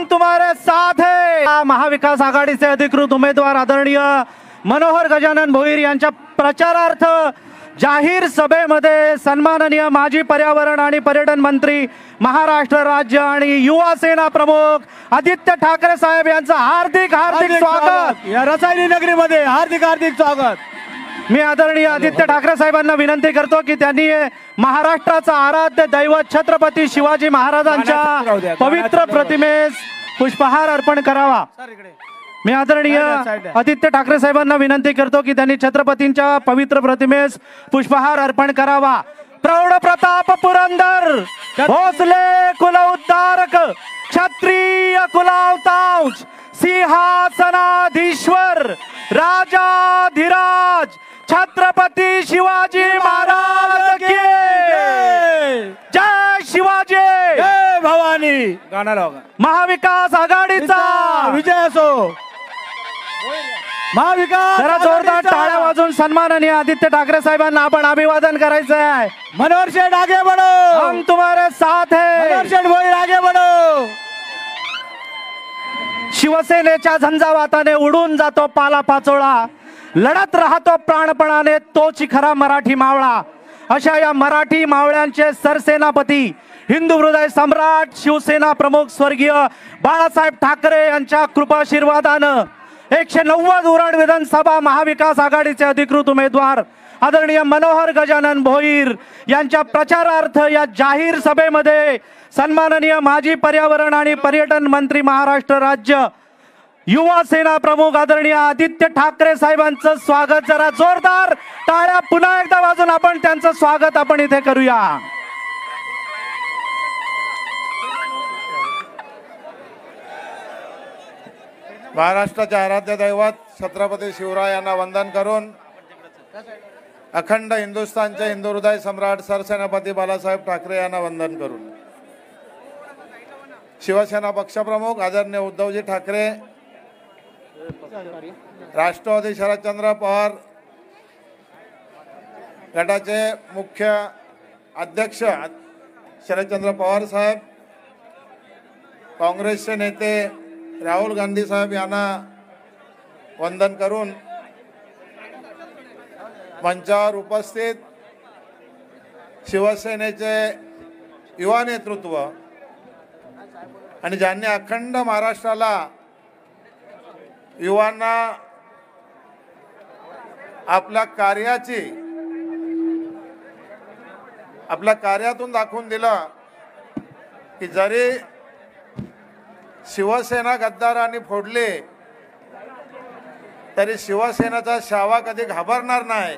हम तुम्हारे साथ है। महाविकास आघाडीचे अधिकृत उमेदवार आदरणीय मनोहर गजानन भोईर यांच्या प्रचारार्थ जाहीर सभेमध्ये सन्माननीय माजी पर्यावरण आणि पर्यटन मंत्री, महाराष्ट्र राज्य आणि युवा सेना प्रमुख आदित्य ठाकरे साहेब यांचं हार्दिक हार्दिक स्वागत। या रसायनी नगरीमध्ये हार्दिक हार्दिक स्वागत। मी आदरणीय आदित्य ठाकरे साहेबांना विनंती करतो की त्यांनी महाराष्ट्राचा आराध्य दैवत छत्रपती शिवाजी महाराजांच्या पवित्र प्रतिमेस पुष्पहार अर्पण करावा। मी आदरणीय आदित्य ठाकरे साहेबांना विनंती करतो की त्यांनी छत्रपतींच्या पवित्र प्रतिमेस पुष्पहार अर्पण करावा। प्रौढ प्रताप पुरंदर भोसले कुल उद्धारक क्षत्रिय कुलावतांश सिंहासनाधीश्वर राजाधिराज छत्रपती शिवाजी महाराज की जय शिवाजी जय भवानी। गाणं लावा। महाविकास आघाडीचा विजय असो। महाविकास जरा जोरदार टाळ्या वाजून सन्माननीय आदित्य ठाकरे साहेबांना आपण अभिवादन करायचं आहे। मनोहर शेठ आगे बढ़ो, हम तुम्हारे साथ है। मनोहर शेठ भोईर आगे बढ़ो। शिवसेनेच्या झंझावाताने उडून जातो पाला पाचोळा, लढत राहतो प्राणपणाने तोच खरा मराठी मावळा। अशा या मराठी मावळ्यांचे सरसेनापती, हिंदू हृदय सम्राट, शिवसेना प्रमुख स्वर्गीय बाळासाहेब ठाकरे यांच्या कृपाशीर्वादानं 190 उरण विधानसभा महाविकास आघाडीचे अधिकृत उमेदवार आदरणीय मनोहर गजानन भोईर यांच्या प्रचारार्थ या जाहीर सभेमध्ये सन्माननीय माजी पर्यावरण आणि पर्यटन मंत्री, महाराष्ट्र राज्य युवा सेना प्रमुख आदरणीय आदित्य ठाकरे साहेबांचं स्वागत। जरा जोरदार टाळ्या पुन्हा एकदा वाजून आपण त्यांचं स्वागत आपण इथे करूया। महाराष्ट्राचे आराध्य दैवत छत्रपती शिवरायांना वंदन करून अखंड हिंदुस्थानचे हिंदू हृदय सम्राट सरसेनापती बाळासाहेब ठाकरे यांना वंदन करून शिवसेना पक्षप्रमुख आदरणीय उद्धवजी ठाकरे, राष्ट्रवादी शरदचंद्र पवार गटाचे मुख्य अध्यक्ष शरदचंद्र पवार साहेब, काँग्रेसचे नेते राहुल गांधी साहेब यांना वंदन करून मंचावर उपस्थित शिवसेनेचे युवा नेतृत्व आणि ज्यांनी अखंड महाराष्ट्राला युवांना आपल्या कार्यातून दाखवून दिलं की जरी शिवसेना गद्दारांनी फोडली तरी शिवसेनेचा शावा कधी घाबरणार नाही,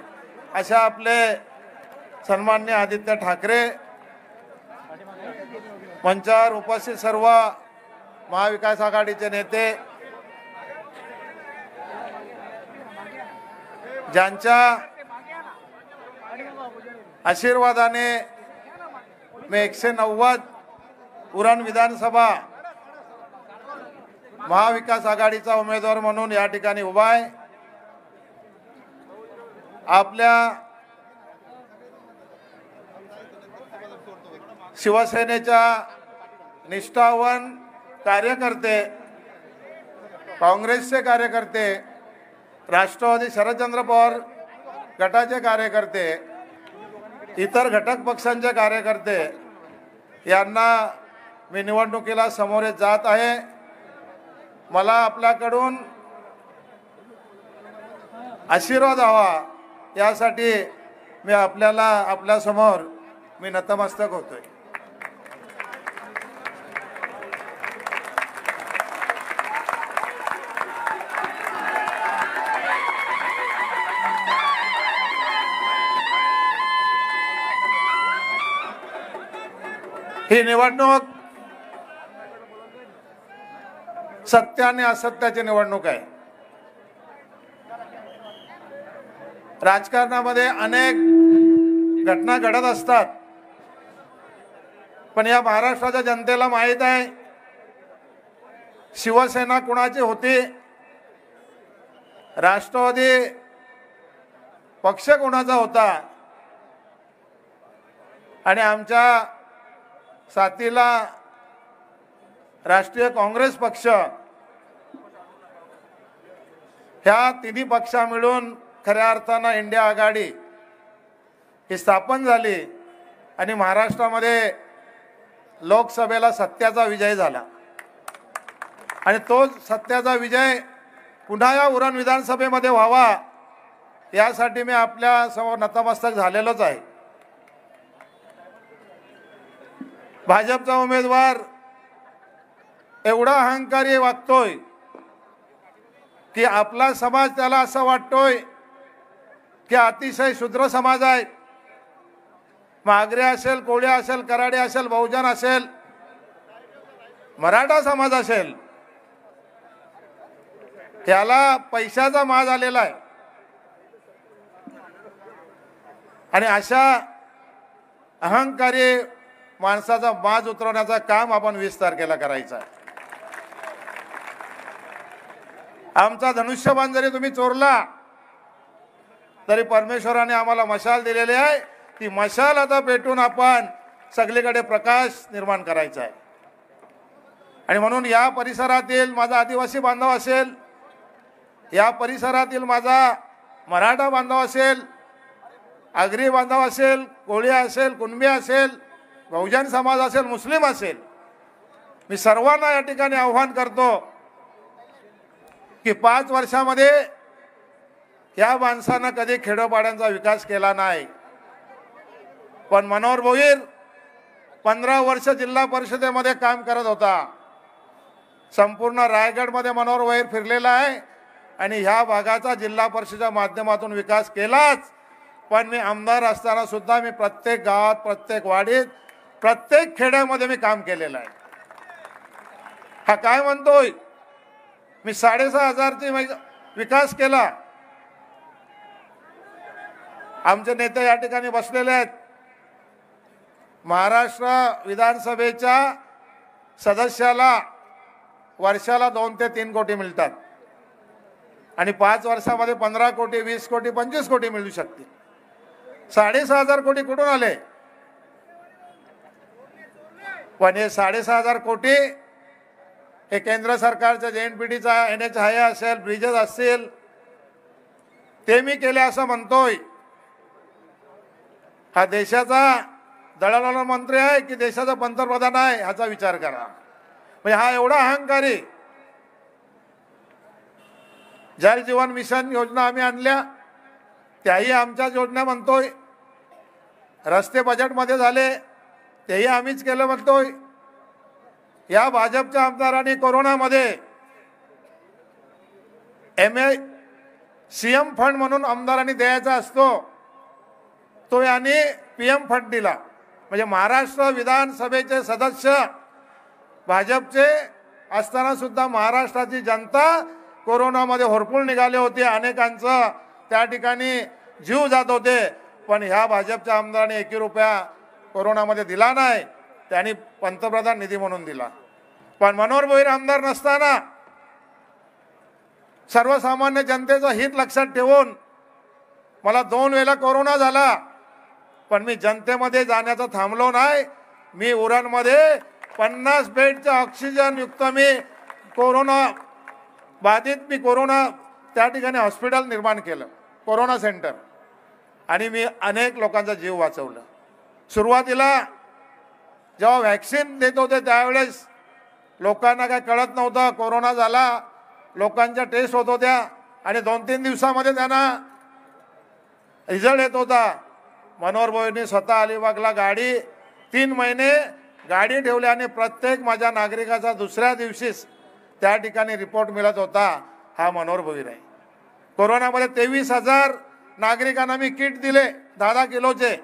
अशा आपले सन्माननीय आदित्य ठाकरे, मंचावर उपस्थित सर्व महाविकास आघाडीचे नेते, ज्यांच्या आशीर्वादाने मी 190 उरण विधानसभा महाविकास आघाडीचा उमेदवार म्हणून या ठिकाणी उभा आहे। आपल्या शिवसेनेच्या निष्ठावान कार्यकर्ते, काँग्रेसचे कार्यकर्ते, राष्ट्रवादी शरदचंद्र पवार गटाचे कार्यकर्ते, इतर घटक पक्षांचे कार्यकर्ते यांना मी निवडणुकीला समोर जात आहे। मला आपल्याकडून आशीर्वाद हवा यासाठी मी आपल्यासमोर मी नतमस्तक होतोय। ही निवडणूक सत्य आणि असत्याची निवडणूक आहे। राजकारणामध्ये अनेक घटना घडत असतात, पण या महाराष्ट्राच्या जनतेला माहित आहे शिवसेना कुणाची होती, राष्ट्रवादी पक्ष कोणाचा होता आणि आमच्या साथीला राष्ट्रीय काँग्रेस पक्ष, ह्या तिन्ही पक्षा मिळून खऱ्या अर्थानं इंडिया आघाडी ही स्थापन झाली आणि महाराष्ट्रामध्ये लोकसभेला सत्याचा विजय झाला आणि तो सत्याचा विजय पुन्हा या उरण विधानसभेमध्ये व्हावा यासाठी मी आपल्या समोर नतमस्तक झालेलोच आहे. भाजपचा उमेदवार एवढा अहंकारी वागतोय की आपला समाज त्याला असं वाटतोय की अतिशय शूद्र समाज आहे. मागरे असेल, कोळी असेल, कराडे असेल, बहुजन असेल, मराठा समाज असेल, त्याला पैशाचा माज आलेला आहे आणि अशा अहंकारी माणसाचा माज उतरवण्याचं काम आपण 20 तारखेला करायचं आहे. आमचा धनुष्यबाण जरी तुम्ही चोरला तरी परमेश्वराने आम्हाला मशाल दिलेली आहे. ती मशाल आता पेटून आपण सगळीकडे प्रकाश निर्माण करायचा आहे. आणि म्हणून या परिसरातील माझा आदिवासी बांधव असेल, या परिसरातील माझा मराठा बांधव असेल, आगरी बांधव असेल, कोळी असेल, कुणबी असेल, बहुजन समाज असेल, मुस्लिम असेल, मी सर्वांना या ठिकाणी आव्हान करतो की 5 वर्षामध्ये या माणसानं कधी खेडोपाड्यांचा विकास केला नाही. पण मनोहर भोईर 15 वर्ष जिल्हा परिषदेमध्ये काम करत होता. संपूर्ण रायगडमध्ये मनोहर भोईर फिरलेला आहे आणि ह्या भागाचा जिल्हा परिषदेच्या माध्यमातून विकास केलाच. पण मी आमदार असताना सुद्धा मी प्रत्येक गावात, प्रत्येक वाडीत, प्रत्येक खेड्यामध्ये मी काम केलेलं आहे. हा काय म्हणतोय, मी 6,500ची विकास केला. आमचे नेते या ठिकाणी बसलेले आहेत. महाराष्ट्र विधानसभेच्या सदस्याला वर्षाला 2 ते 3 कोटी मिळतात आणि 5 वर्षामध्ये 15 कोटी, 20 कोटी, 25 कोटी मिळू शकतील. 6,500 कोटी कुठून आले? पण हे 6,500 कोटी हे केंद्र सरकारच्या JNPTचा NH हाय असेल, ब्रिजेस असतील, ते मी केले असं म्हणतोय. हा देशाचा दळणवळण मंत्री आहे की देशाचा पंतप्रधान आहे ह्याचा विचार करा. म्हणजे हा एवढा अहंकारी. जल जीवन मिशन योजना आम्ही आणल्या, त्याही आमच्या योजना म्हणतोय. रस्ते बजेटमध्ये झाले, तेही आम्हीच केलं म्हणतोय. या भाजपच्या आमदारांनी कोरोनामध्ये CM फंड म्हणून आमदारांनी द्यायचा असतो, तो यांनी PM फंड दिला. म्हणजे महाराष्ट्र विधानसभेचे सदस्य भाजपचे असताना सुद्धा महाराष्ट्राची जनता कोरोनामध्ये होरपूळ निघाले होते. अनेकांचं त्या ठिकाणी जीव जात होते. पण ह्या भाजपच्या आमदारांनी 1 रुपया कोरोनामध्ये दिला नाही, त्यांनी पंतप्रधान निधी म्हणून दिला. पण मनोहर भोईर आमदार नसताना सर्वसामान्य जनतेचं हित लक्षात ठेवून मला 2 वेळा कोरोना झाला, पण मी जनतेमध्ये जाण्याचं थांबलो नाही. मी उरणमध्ये 50 बेडचं ऑक्सिजन युक्त मी कोरोना बाधित, मी कोरोना त्या ठिकाणी हॉस्पिटल निर्माण केलं, कोरोना सेंटर, आणि मी अनेक लोकांचा जीव वाचवला. सुरुवातीला जेव्हा व्हॅक्सिन देत होते त्यावेळेस लोकांना काय कळत नव्हतं. कोरोना झाला, लोकांच्या टेस्ट होत होत्या आणि 2-3 दिवसामध्ये त्यांना रिझल्ट येत होता. मनोहर भोईरनी स्वतः अलिबागला 3 महिने गाडी ठेवली आणि प्रत्येक माझ्या नागरिकाचा दुसऱ्या दिवशीच त्या ठिकाणी रिपोर्ट मिळत होता. हा मनोहर भोईर आहे. कोरोनामध्ये 23,000 नागरिकांना मी किट दिले 10 किलोचे,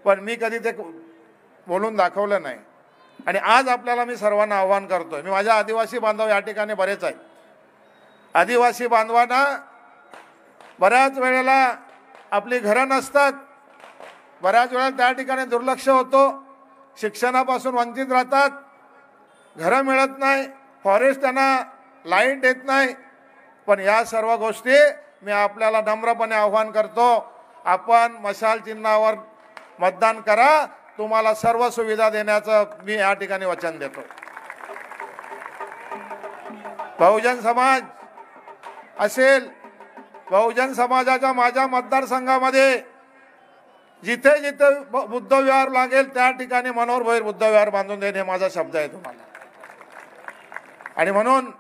पण मी कधी ते बोलून दाखवलं नाही. आणि आज आपल्याला मी सर्वांना आव्हान करतोय. मी माझ्या आदिवासी बांधव या ठिकाणी बरेच आहेत. आदिवासी बांधवांना बऱ्याच वेळेला आपली घरं नसतात, बऱ्याच वेळा त्या ठिकाणी दुर्लक्ष होतो, शिक्षणापासून वंचित राहतात, घरं मिळत नाही, फॉरेस्ट त्यांना लाईट देत नाही. पण या सर्व गोष्टी मी आपल्याला नम्रपणे आव्हान करतो, आपण मशाल चिन्हावर मतदान करा. तुम्हाला सर्व सुविधा देण्याचं मी या ठिकाणी वचन देतो. बहुजन समाज असेल, बहुजन समाजाच्या माझ्या मतदारसंघामध्ये जिथे जिथे बुद्धविहार लागेल त्या ठिकाणी मनोहर भोईर बुद्धविहार बांधून देणे माझा शब्द आहे तुम्हाला. आणि म्हणून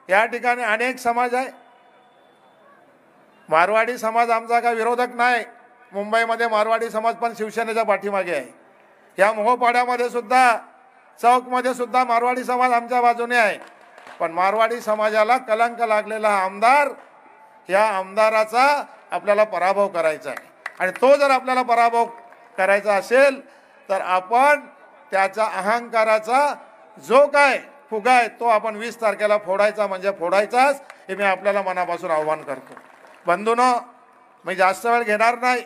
या ठिकाणी अनेक समाज आहे. मारवाडी समाज आमचा काय विरोधक नाही. मुंबईमध्ये मारवाडी समाज पण शिवसेनेच्या पाठीमागे आहे. या मोहपाड्यामध्ये सुद्धा, चौकमध्ये सुद्धा मारवाडी समाज आमच्या बाजूने आहे. पण मारवाडी समाजाला कलंक लागलेला आमदार, या आमदाराचा आपल्याला पराभव करायचा आहे. आणि तो जर आपल्याला पराभव करायचा असेल तर आपण त्याचा अहंकाराचा जो काय फुगा आहे तो आपण 20 तारखेला फोडायचा, म्हणजे फोडायचाच. हे मी आपल्याला मनापासून आव्हान करतो. बंधूंनो, मी जास्त वेळ घेणार नाही,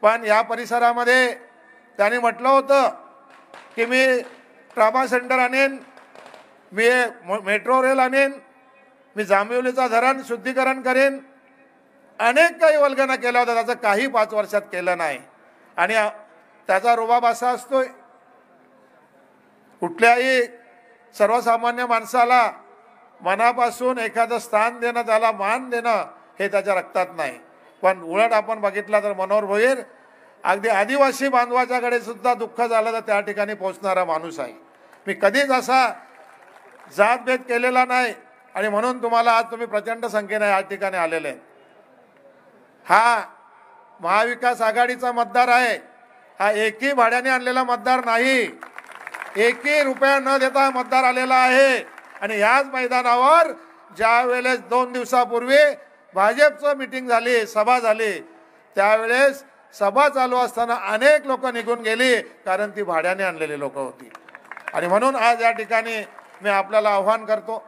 पण या परिसरामध्ये त्यांनी म्हटलं होतं की मी ट्रामा सेंटर आणेन, मी मेट्रो रेल आणेन, मी जांभिवलीचा धरण शुद्धीकरण करेन. अनेक काही वल्गना केल्या होत्या, त्याचं काही 5 वर्षात केलं नाही. आणि त्याचा रुबाब असा असतोय, कुठल्याही सर्वसामान्य माणसाला मनापासून एखादं स्थान देणं, त्याला मान देणं हे त्याच्या रक्तात नाही. पण उलट आपण बघितलं तर मनोहर भोईर अगदी आदिवासी बांधवाच्याकडे सुद्धा दुःख झालं तर त्या ठिकाणी पोहोचणारा माणूस आहे. मी कधीच असा जातभेद केलेला नाही. आणि म्हणून तुम्हाला आज तुम्ही प्रचंड संख्येने या ठिकाणी आलेले आहेत. हा महाविकास आघाडीचा मतदार आहे. हा एकही भाड्याने आणलेला मतदार नाही, एकही रुपया न देता मतदार आलेला आहे. आणि याच मैदानावर ज्या वेळेस 2 दिवसापूर्वी भाजपचं मीटिंग झाली, सभा झाली, त्यावेळेस सभा चालू असताना अनेक लोक निघून गेली, कारण ती भाड्याने आणलेली लोक होती. आणि म्हणून आज या ठिकाणी मी आपल्याला आव्हान करतो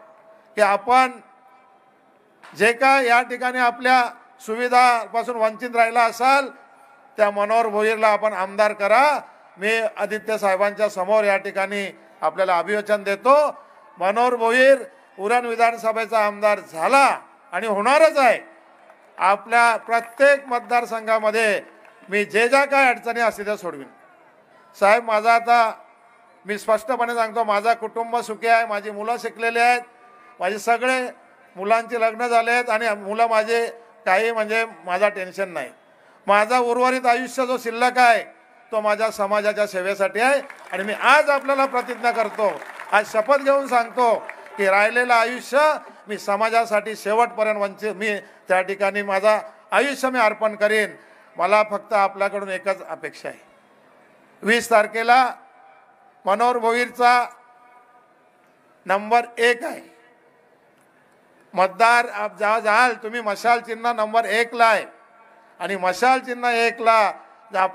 की आपण जे काय या ठिकाणी आपल्या सुविधापासून वंचित राहिला असाल त्या मनोहर भोईरला आपण आमदार करा. मी आदित्य साहेबांच्या समोर या ठिकाणी आपल्याला अभिवचन देतो. मनोहर भोईर उरण विधानसभेचा आमदार झाला आणि होणारच आहे. आपल्या प्रत्येक मतदारसंघामध्ये मी जे ज्या काय अडचणी असतील त्या सोडवीन. साहेब, माझा आता मी स्पष्टपणे सांगतो, माझा कुटुंब सुखी आहे, माझी मुलं शिकलेली आहेत, माझे सगळे मुलांची लग्न झाले आहेत आणि मुलं माझे काही म्हणजे माझा टेन्शन नाही. माझा उर्वरित आयुष्य जो शिल्लक आहे तो माझ्या समाजाच्या सेवेसाठी आहे. आणि मी आज आपल्याला प्रतिज्ञा करतो, आज शपथ घेऊन सांगतो की राहिलेलं आयुष्य मी समाजासाठी शेवटपर्यंत वंचित मी त्या ठिकाणी माझा आयुष्य मी अर्पण करीन. मला फक्त आपल्याकडून एकच अपेक्षा आहे, 20 तारखेला मनोहर भोईरचा नंबर 1 आहे. मतदार जेव्हा जाल तुम्ही मशाल चिन्ह नंबर 1 ला आहे आणि मशाल चिन्ह 1 ला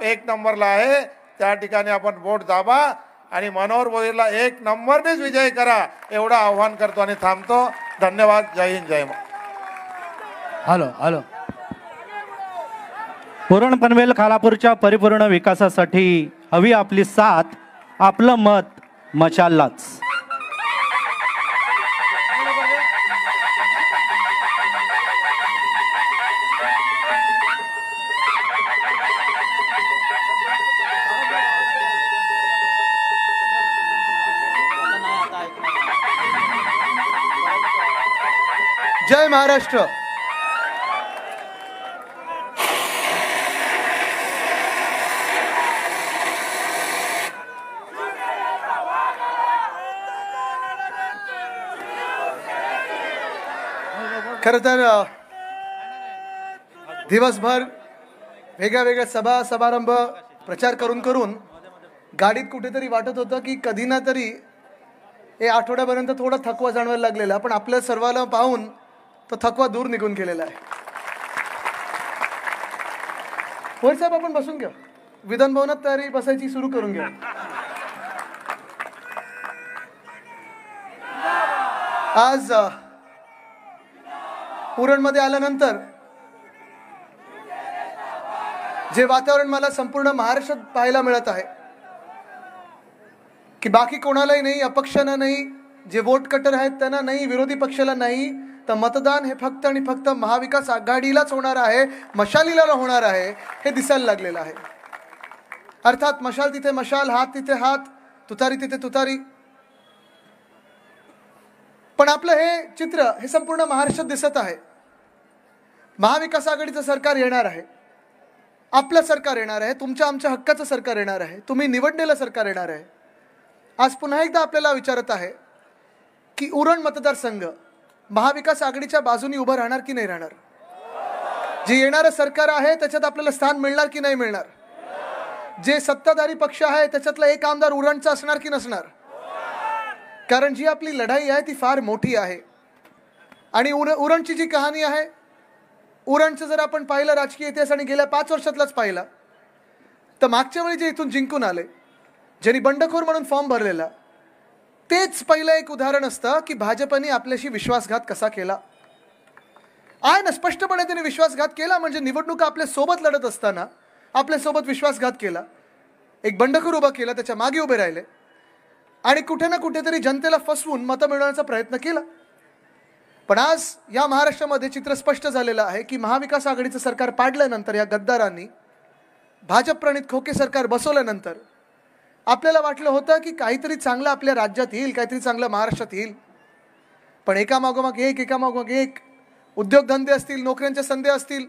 1 नंबरला आहे त्या ठिकाणी आपण वोट दाबा आणि मनोहर भोईरला 1 नंबरनेच विजयी करा, एवढं आव्हान करतो आणि थांबतो. धन्यवाद. जय हिंद, जय महाराष्ट्र. हॅलो. पुरण पनवेल खालापूरच्या परिपूर्ण विकासासाठी हवी आपली साथ, आपलं मत मशाललाच. जय महाराष्ट्र. खरं तर दिवसभर वेगळ्या वेगळ्या सभा समारंभ प्रचार करून करून गाडीत कुठेतरी वाटत होतं की कधी ना तरी हे आठवड्यापर्यंत थोडा थकवा जाणवायला लागलेला, पण आपल्या सर्वाला पाहून तो थकवा दूर निघून गेलेला आहे. भोईर साहेब, आपण बसून घ्या. विधान भवनात तयारी बसायची सुरू करून घ्या. आज उरणमध्ये आल्यानंतर जे वातावरण मला संपूर्ण महाराष्ट्रात पाहायला मिळत आहे की बाकी कोणालाही नाही, अपक्षांना नाही, जे वोट कटर आहेत त्यांना नाही, विरोधी पक्षाला नाही, तर मतदान हे फक्त आणि फक्त महाविकास आघाडीलाच होणार आहे, मशालीला होणार आहे हे दिसायला लागलेलं आहे. अर्थात मशाल तिथे मशाल, हात तिथे हात, तुतारी तिथे तुतारी. पण आपलं हे चित्र हे संपूर्ण महाराष्ट्रात दिसत आहे. महाविकास आघाडीचं सरकार येणार आहे, आपलं सरकार येणार आहे, तुमच्या आमच्या हक्काचं सरकार येणार आहे, तुम्ही निवडलेलं सरकार येणार आहे. आज पुन्हा एकदा आपल्याला विचारत आहे की उरण मतदारसंघ महाविकास आघाडीच्या बाजूनी उभं राहणार की नाही राहणार. जे येणारं सरकार आहे त्याच्यात आपल्याला स्थान मिळणार की नाही मिळणार. जे सत्ताधारी पक्ष आहे त्याच्यातला एक आमदार उरणचा असणार की नसणार. कारण जी आपली लढाई आहे ती फार मोठी आहे. आणि उरणची जी कहाणी आहे, उरणचं जर आपण पाहिलं राजकीय इतिहास आणि गेल्या 5 वर्षातलाच पाहिला तर मागच्या वेळी जे इथून जिंकून आले, ज्यांनी बंडखोर म्हणून फॉर्म भरलेला, तेच पहिलं एक उदाहरण असतं की भाजपने आपल्याशी विश्वासघात कसा केला आहे ना. स्पष्टपणे त्यांनी विश्वासघात केला. म्हणजे निवडणुका आपल्या सोबत लढत असताना आपल्यासोबत विश्वासघात केला, एक बंडखोर उभा केला, त्याच्या मागे उभे राहिले आणि कुठे ना कुठेतरी जनतेला फसवून मतं मिळवण्याचा प्रयत्न केला. पण आज या महाराष्ट्रामध्ये चित्र स्पष्ट झालेलं आहे की महाविकास आघाडीचं सरकार पाडल्यानंतर या गद्दारांनी भाजप प्रणित खोके सरकार बसवल्यानंतर आपल्याला वाटलं होतं की काहीतरी चांगलं आपल्या राज्यात येईल, काहीतरी चांगलं महाराष्ट्रात येईल. पण एकामागोमाग एक उद्योगधंदे असतील, नोकऱ्यांच्या संधी असतील,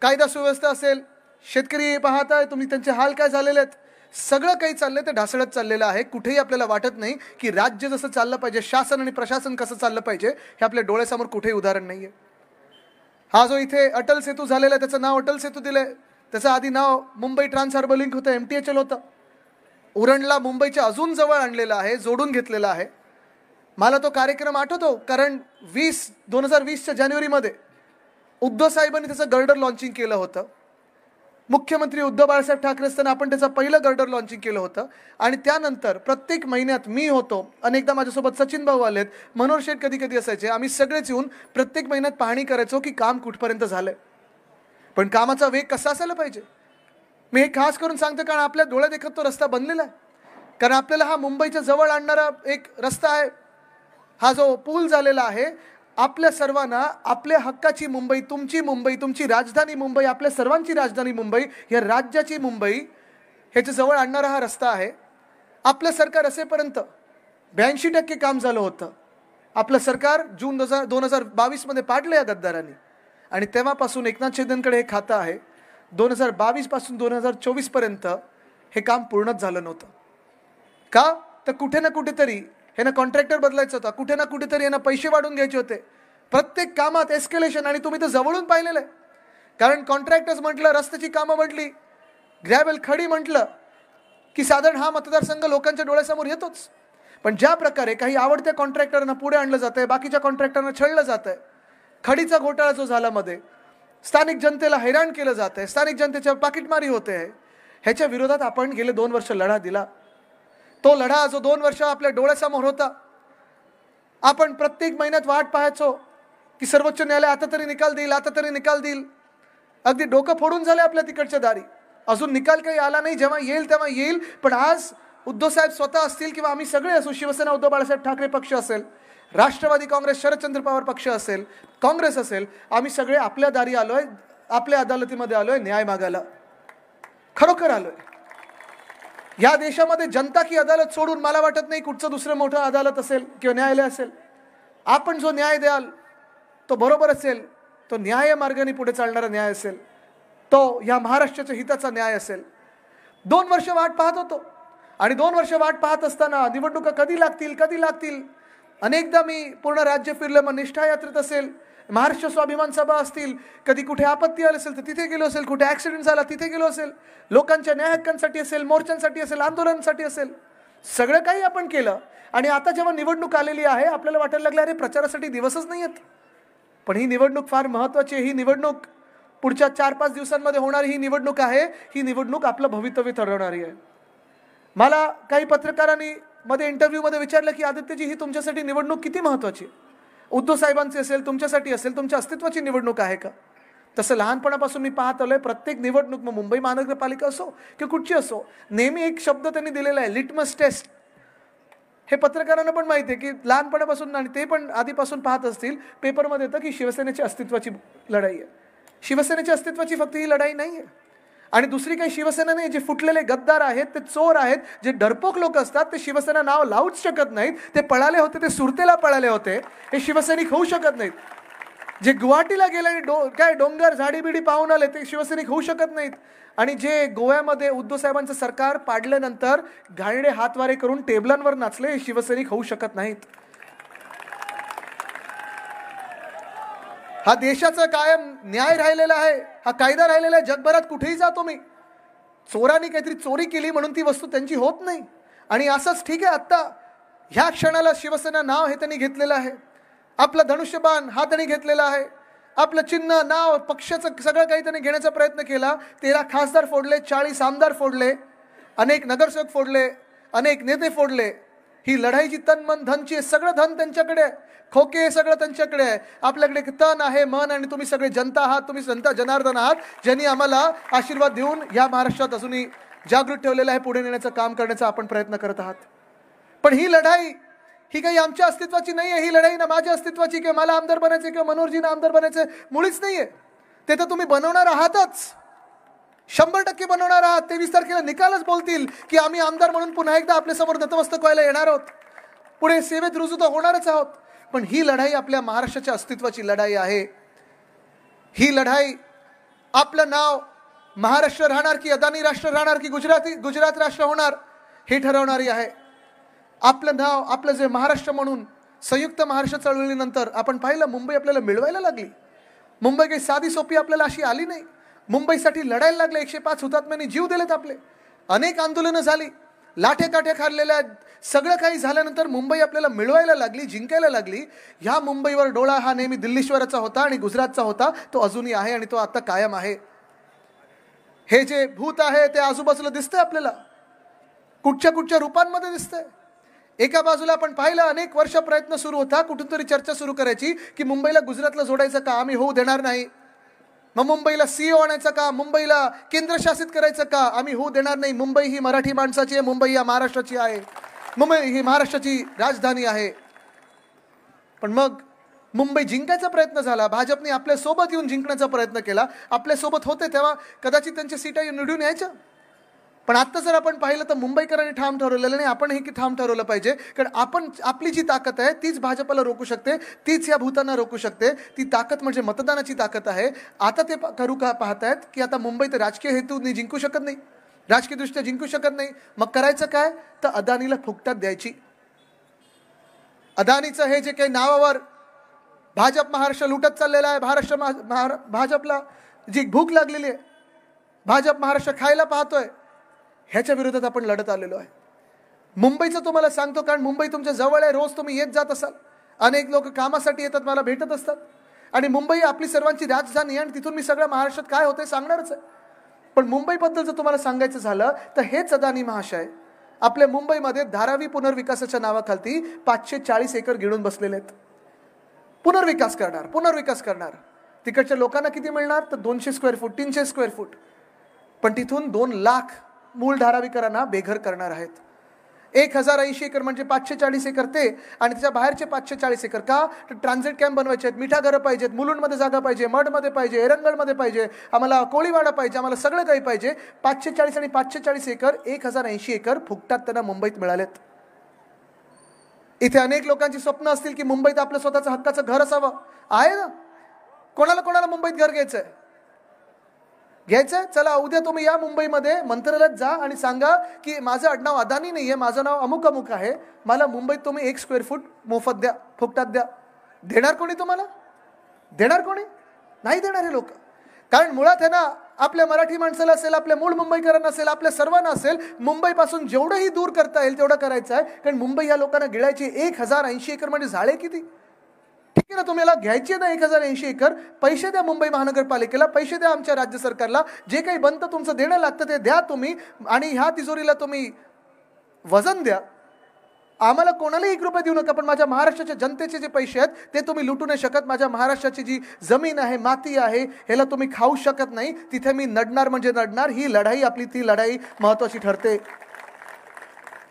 कायदा सुव्यवस्था असेल, शेतकरी पाहताय तुम्ही त्यांचे हाल काय झालेले आहेत, सगळं काही चाललंय ते ढासळत चाललेलं आहे. कुठेही आपल्याला वाटत नाही की राज्य जसं चाललं पाहिजे, शासन आणि प्रशासन कसं चाललं पाहिजे हे आपल्या डोळ्यासमोर कुठेही उदाहरण नाही आहे. हा जो इथे अटल सेतू झालेला आहे त्याचं नाव अटल सेतू दिलंय, त्याचं आधी नाव मुंबई ट्रान्स हार्बर लिंक होतं, MTHL होतं. उरणला मुंबईच्या अजून जवळ आणलेलं आहे, जोडून घेतलेलं आहे. मला तो कार्यक्रम आठवतो कारण 2020च्या जानेवारीमध्ये उद्धव साहेबांनी त्याचं गर्डर लॉन्चिंग केलं होतं. मुख्यमंत्री उद्धव बाळासाहेब ठाकरे असताना आपण त्याचं पहिलं गर्डर लॉन्चिंग केलं होतं. आणि त्यानंतर प्रत्येक महिन्यात मी होतो, अनेकदा माझ्यासोबत सचिन भाऊ आलेत, मनोहर शेठ कधी कधी असायचे, आम्ही सगळेच येऊन प्रत्येक महिन्यात पाहणी करायचो की काम कुठपर्यंत झालंय. पण कामाचा वेग कसा असायला पाहिजे मी हे खास करून सांगतो, कारण आपल्या डोळ्यात देखत तो रस्ता बनलेला आहे. कारण आपल्याला हा मुंबईच्या जवळ आणणारा एक रस्ता आहे, हा जो पूल झालेला आहे, आपल्या सर्वांना आपल्या हक्काची मुंबई, तुमची राजधानी मुंबई, आपल्या सर्वांची राजधानी मुंबई, या राज्याची मुंबई ह्याच्या जवळ आणणारा हा रस्ता आहे. आपलं सरकार असेपर्यंत 82% काम झालं होतं. आपलं सरकार जून 2022 मध्ये पाडलं या गद्दारांनी. आणि तेव्हापासून एकनाथ शिंदेकडे हे खातं आहे. 2022 पासून 2024 पर्यंत हे काम पूर्णच झालं नव्हतं. का तर कुठे ना कुठेतरी ह्यांना कॉन्ट्रॅक्टर बदलायचं होता, कुठे ना कुठेतरी यांना पैसे वाढून घ्यायचे होते. प्रत्येक कामात एस्केलेशन, आणि तुम्ही तर जवळून पाहिलेलं आहे. कारण कॉन्ट्रॅक्टर्स म्हटलं, रस्त्याची कामं म्हटली, ग्रॅव्हल खडी म्हटलं की साधारण हा मतदारसंघ लोकांच्या डोळ्यासमोर येतोच. पण ज्या प्रकारे काही आवडत्या कॉन्ट्रॅक्टरना पुढे आणलं जात आहे, बाकीच्या कॉन्ट्रॅक्टरना छळलं जात आहे, खडीचा घोटाळा जो झाला मध्ये, स्थानिक जनतेला हैराण केलं जात आहे, स्थानिक जनतेच्या पाकिटमारी होते आहे, ह्याच्या विरोधात आपण गेले 2 वर्ष लढा दिला. तो लढा जो 2 वर्ष आपल्या डोळ्यासमोर होता, आपण प्रत्येक महिन्यात वाट पाहायचो की सर्वोच्च न्यायालय आता तरी निकाल देईल. अगदी डोकं फोडून झाले आपल्या तिकडच्या दारी, अजून निकाल काही आला नाही. जेव्हा येईल तेव्हा येईल. पण आज उद्धव साहेब स्वतः असतील किंवा आम्ही सगळे असू, शिवसेना उद्धव बाळासाहेब ठाकरे पक्ष असेल, राष्ट्रवादी काँग्रेस शरदचंद्र पवार पक्ष असेल, काँग्रेस असेल, आम्ही सगळे आपल्या दारी आलोय, आपल्या अदालतीमध्ये आलोय न्याय मागायला. खरोखर आलोय. या देशामध्ये जनता की अदालत सोडून मला वाटत नाही कुठचं दुसरं मोठं अदालत असेल किंवा न्यायालय असेल. आपण जो न्याय द्याल तो बरोबर असेल, तो न्याय मार्गाने पुढे चालणारा न्याय असेल, तो या महाराष्ट्राच्या हिताचा न्याय असेल. 2 वर्ष वाट पाहत होतो आणि 2 वर्ष वाट पाहत असताना निवडणुका कधी लागतील. अनेकदा मी पूर्ण राज्य फिरलं, मग निष्ठा यात्रेत असेल, महाराष्ट्र स्वाभिमान सभा असतील, कधी कुठे आपत्ती आली असेल तर तिथे गेलो असेल, कुठे ॲक्सिडेंट झाला तिथे गेलो असेल, लोकांच्या न्याय हक्कांसाठी असेल, मोर्चांसाठी असेल, आंदोलनासाठी असेल, सगळं काही आपण केलं. आणि आता जेव्हा निवडणूक आलेली आहे आपल्याला वाटायला लागलं अरे प्रचारासाठी दिवसच नाही आहेत. पण ही निवडणूक फार महत्त्वाची आहे. ही निवडणूक पुढच्या 4-5 दिवसांमध्ये होणारी ही निवडणूक आहे. ही निवडणूक आपलं भवितव्य ठरवणारी आहे. मला काही पत्रकारांनी मध्ये इंटरव्ह्यूमध्ये विचारलं की आदित्यजी, ही तुमच्यासाठी निवडणूक किती महत्त्वाची, उद्धव साहेबांची असेल, तुमच्यासाठी असेल, तुमच्या अस्तित्वाची निवडणूक आहे का. तसं लहानपणापासून मी पाहत आलोय, प्रत्येक निवडणूक, मग मुंबई महानगरपालिका असो किंवा कुठची असो, नेहमी एक शब्द त्यांनी दिलेला आहे, लिटमस टेस्ट. हे पत्रकारांना पण माहिती आहे की लहानपणापासून, आणि ते पण आधीपासून पाहत असतील, पेपरमध्ये येतं की शिवसेनेची अस्तित्वाची लढाई आहे. शिवसेनेच्या अस्तित्वाची फक्त ही लढाई नाही आहे. आणि दुसरी काही शिवसेना नाही. जे फुटलेले गद्दार आहेत, ते चोर आहेत, जे डरपोक लोक असतात, ते शिवसेना नाव लावूच शकत नाहीत. ते पळाले होते, ते सुरतेला पळाले होते, हे शिवसैनिक होऊ शकत नाहीत. जे गुवाहाटीला गेले आणि काय डोंगर झाडीबिडी पाहून आले, ते शिवसैनिक होऊ शकत नाहीत. आणि जे गोव्यामध्ये उद्धव साहेबांचं सरकार पाडल्यानंतर घाणेरडे हातवारे करून टेबलांवर नाचले, हे शिवसैनिक होऊ शकत नाहीत. हा देशाचा कायम न्याय राहिलेला आहे, हा कायदा राहिलेला आहे. जगभरात कुठेही जातो मी, चोरांनी काहीतरी चोरी केली म्हणून ती वस्तू त्यांची होत नाही. आणि असंच ठीक आहे, आत्ता ह्या क्षणाला शिवसेना नाव हे त्यांनी घेतलेलं आहे, आपलं धनुष्यबाण हा त्यांनी घेतलेला आहे, आपलं चिन्ह नाव पक्षाचं सगळं काही त्यांनी घेण्याचा प्रयत्न केला. 13 खासदार फोडले, 40 आमदार फोडले, अनेक नगरसेवक फोडले, अनेक नेते फोडले. ही लढाईची तन मन धनची आहे, सगळं धन त्यांच्याकडे आहे, खोके सगळं त्यांच्याकडे आहे. आपल्याकडे तन आहे, मन, आणि तुम्ही सगळे जनता आहात, तुम्ही संत जनार्दन आहात, ज्यांनी आम्हाला आशीर्वाद देऊन या महाराष्ट्रात अजूनही जागृत ठेवलेलं आहे. पुढे नेण्याचं काम करण्याचा आपण प्रयत्न करत आहात. पण ही लढाई ही काही आमच्या अस्तित्वाची नाही आहे. ही लढाई ना माझ्या अस्तित्वाची, किंवा मला आमदार बनायचे किंवा मनोहरजींना आमदार बनायचे मुळीच नाही आहे. ते तर तुम्ही बनवणार आहातच, 100% बनवणार आहात. 23 तारखेला निकालच बोलतील की आम्ही आमदार म्हणून पुन्हा एकदा आपल्यासमोर नतमस्तक व्हायला येणार आहोत, पुढे सेवेत रुजू तर होणारच आहोत. पण ही लढाई आपल्या महाराष्ट्राच्या अस्तित्वाची लढाई आहे. ही लढाई आपलं नाव महाराष्ट्र राहणार की अदानी राष्ट्र राहणार की गुजरात राष्ट्र होणार हे ठरवणारी आहे. आपलं नाव, आपलं जे महाराष्ट्र म्हणून संयुक्त महाराष्ट्र चळवळीनंतर आपण पाहिलं, मुंबई आपल्याला मिळवायला लागली. मुंबई काही साधी सोपी आपल्याला अशी आली नाही. मुंबईसाठी लढायला लागले. 105 हुतात्म्यांनी जीव दिलेत आपले, अनेक आंदोलनं झाली, लाठे काठ्या खाल्लेल्या, सगळं काही झाल्यानंतर मुंबई आपल्याला मिळवायला लागली, जिंकायला लागली. ह्या मुंबईवर डोळा हा नेहमी दिल्लीश्वराचा होता आणि गुजरातचा होता, तो अजूनही आहे आणि तो आता कायम आहे. हे जे भूत आहे ते आजूबाजूला दिसतंय आपल्याला, कुठच्या रूपांमध्ये दिसतंय. एका बाजूला आपण पाहिलं, अनेक वर्ष प्रयत्न सुरू होता, कुठून तरी चर्चा सुरू करायची की मुंबईला गुजरातला जोडायचं का, आम्ही होऊ देणार नाही. मग मुंबईला CEO आणायचं का, मुंबईला केंद्रशासित करायचं का, आम्ही होऊ देणार नाही. मुंबई ही मराठी माणसाची आहे, मुंबई या महाराष्ट्राची आहे, मुंबई ही महाराष्ट्राची राजधानी आहे. पण मग मुंबई जिंकायचा प्रयत्न झाला, भाजपने आपल्यासोबत येऊन जिंकण्याचा प्रयत्न केला. आपल्यासोबत होते तेव्हा कदाचित त्यांच्या सीटा निवडून यायच्या. पण आत्ता जर आपण पाहिलं तर मुंबईकरांनी ठाम ठरवलेलं नाही, आपण हे ठाम ठरवलं पाहिजे. कारण आपली जी ताकद आहे तीच भाजपला रोखू शकते, तीच या भूतांना रोखू शकते. ती ताकद म्हणजे मतदानाची ताकद आहे. आता ते करू का पाहतायत की आता मुंबईत राजकीय हेतूने जिंकू शकत नाही, राजकीयदृष्ट्या जिंकू शकत नाही. मग करायचं काय, तर अदानीला फुकटात द्यायची. अदानीचं हे जे काही नावावर भाजप महाराष्ट्र लुटत चाललेला आहे, भाजपला जी भूक लागलेली आहे, भाजप महाराष्ट्र खायला पाहतोय, ह्याच्या विरोधात आपण लढत आलेलो आहे. मुंबईचं तुम्हाला सांगतो, कारण मुंबई तुमच्या जवळ आहे, रोज तुम्ही येत जात असाल, अनेक लोक कामासाठी येतात, मला भेटत असतात. आणि मुंबई आपली सर्वांची राजधानी आहे आणि तिथून मी सगळ्या महाराष्ट्रात काय होते सांगणारच आहे. पण मुंबईबद्दल जर तुम्हाला सांगायचं झालं तर हेच अदानी महाशय आपल्या मुंबईमध्ये धारावी पुनर्विकासाच्या नावाखाली 540 एकर गिळून बसलेले आहेत. पुनर्विकास करणार. तिकडच्या लोकांना किती मिळणार, तर 200 स्क्वेअर फूट, 300 स्क्वेअर फूट. पण तिथून 2 लाख मूळ धारावीकरांना बेघर करणार आहेत. 1080 एकर म्हणजे 540 एकर ते, आणि त्याच्या बाहेरचे 540 एकर का, तर ट्रान्झिट कॅम्प बनवायचे आहेत, मिठा घरं पाहिजेत, मुलुंडमध्ये जागा पाहिजे, मडमध्ये पाहिजे, एरंगलमध्ये पाहिजे, आम्हाला कोळीवाडा पाहिजे, आम्हाला सगळं काही पाहिजे. 540 आणि 540 एकर 1080 एकर फुकटात त्यांना मुंबईत मिळालेत. इथे अनेक लोकांची स्वप्न असतील की मुंबईत आपलं स्वतःचं हक्काचं घर असावं. आहे ना, कोणाला मुंबईत घर घ्यायचंय? चला उद्या तुम्ही या मुंबईमध्ये मंत्रालयात जा आणि सांगा की माझं आडनाव अदानी नाही आहे, माझं नाव अमुक अमुक आहे, मला मुंबईत तुम्ही 1 स्क्वेअर फूट मोफत द्या, फुकटात द्या. देणार कोणी तुम्हाला? देणार कोणी? नाही देणार हे लोक. कारण मुळात आहे ना, आपल्या मराठी माणसाला असेल, आपल्या मूळ मुंबईकरांना असेल, आपल्या सर्वांना असेल, मुंबईपासून जेवढंही दूर करता येईल तेवढं करायचं आहे. कारण मुंबई या लोकांना गिळायची. 1080 एकर म्हणजे झाले किती? ठीक आहे ना, तुम्हाला घ्यायची ना 1080 एकर, पैसे द्या मुंबई महानगरपालिकेला, पैसे द्या आमच्या राज्य सरकारला, जे काही बनतं तुमचं देणं लागतं ते द्या तुम्ही, आणि ह्या तिजोरीला तुम्ही वजन द्या. आम्हाला कोणालाही 1 रुपया देऊ नका, पण माझ्या महाराष्ट्राच्या जनतेचे जे पैसे आहेत ते तुम्ही लुटू नाही शकत. माझ्या महाराष्ट्राची जी जमीन आहे, माती आहे, ह्याला तुम्ही खाऊ शकत नाही. तिथे मी नडणार म्हणजे नडणार. ही लढाई आपली, ती लढाई महत्वाची ठरते.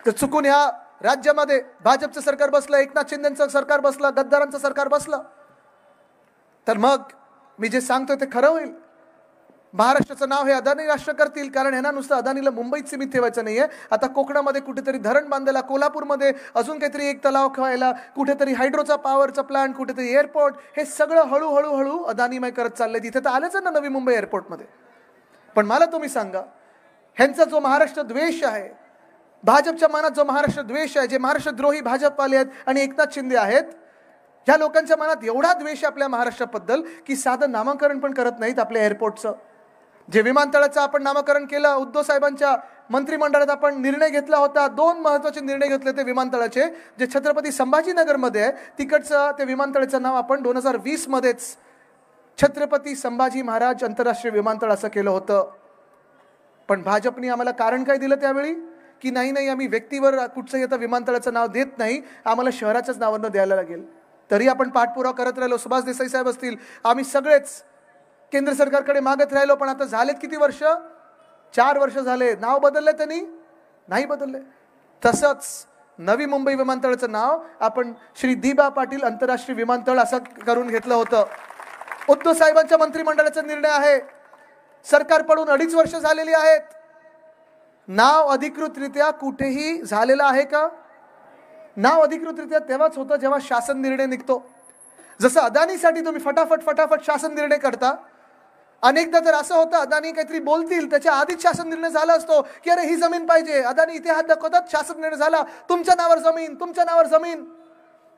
तर चुकून ह्या राज्यामध्ये भाजपचं सरकार बसलं, एकनाथ शिंदेचं सरकार बसलं, गद्दारांचं सरकार बसलं, तर मग मी जे सांगतोय ते खरं होईल. महाराष्ट्राचं नाव हे अदानी राष्ट्र करतील, कारण ह्यांना नुसतं अदानीला मुंबईत सीमित ठेवायचं नाहीये. आता कोकणामध्ये कुठेतरी धरण बांधायला, कोल्हापूरमध्ये अजून काहीतरी एक तलाव खेळायला, कुठेतरी हायड्रोचा पॉवरचा प्लांट, कुठेतरी एअरपोर्ट, हे सगळं हळूहळू अदानीमय करत चाललंय. तिथे तर आलंच ना नवी मुंबई एअरपोर्टमध्ये. पण मला तुम्ही सांगा, ह्यांचा जो महाराष्ट्र द्वेष आहे, भाजपच्या मनात जो महाराष्ट्र द्वेष आहे, जे महाराष्ट्रद्रोही भाजपवाले आहेत आणि एकनाथ शिंदे आहेत, ह्या लोकांच्या मनात एवढा द्वेष आपल्या महाराष्ट्राबद्दल की साधं नामकरण पण करत नाहीत आपल्या एअरपोर्टचं. जे विमानतळाचं आपण नामकरण केलं, उद्धव साहेबांच्या मंत्रिमंडळात आपण निर्णय घेतला होता. 2 महत्त्वाचे निर्णय घेतले ते विमानतळाचे. जे छत्रपती संभाजीनगरमध्ये आहे तिकडचं ते विमानतळाचं नाव आपण 2020 मध्येच छत्रपती संभाजी महाराज आंतरराष्ट्रीय विमानतळ असं केलं होतं. पण भाजपने आम्हाला कारण काय दिलं त्यावेळी, की नाही आम्ही व्यक्तीवर कुठचंही आता विमानतळाचं नाव देत नाही, आम्हाला शहराच्याच नावानं द्यायला लागेल. तरी आपण पाठपुरावा करत राहिलो. सुभाष देसाई साहेब असतील, आम्ही सगळेच केंद्र सरकारकडे मागत राहिलो. पण आता झालेत किती वर्ष? 4 वर्ष झाले. नाव बदलले त्यांनी? नाही बदलले. तसंच नवी मुंबई विमानतळाचं नाव आपण श्री दी.बा. पाटील आंतरराष्ट्रीय विमानतळ असं करून घेतलं होतं. उद्धव साहेबांच्या मंत्रिमंडळाचा निर्णय आहे. सरकार पडून 2.5 वर्ष झालेली आहेत. नाव अधिकृतरित्या कुठेही झालेलं आहे का? नाव अधिकृतरित्या तेव्हाच होतं जेव्हा शासन निर्णय निघतो. जसं अदानीसाठी तुम्ही फटाफट शासन निर्णय करता. अनेकदा तर असं होतं, अदानी काहीतरी बोलतील त्याच्या आधीच शासन निर्णय झाला असतो की अरे ही जमीन पाहिजे. अदानी इथे हात दाखवतात, शासन निर्णय झाला, तुमच्या नावावर जमीन, तुमच्या नावावर जमीन.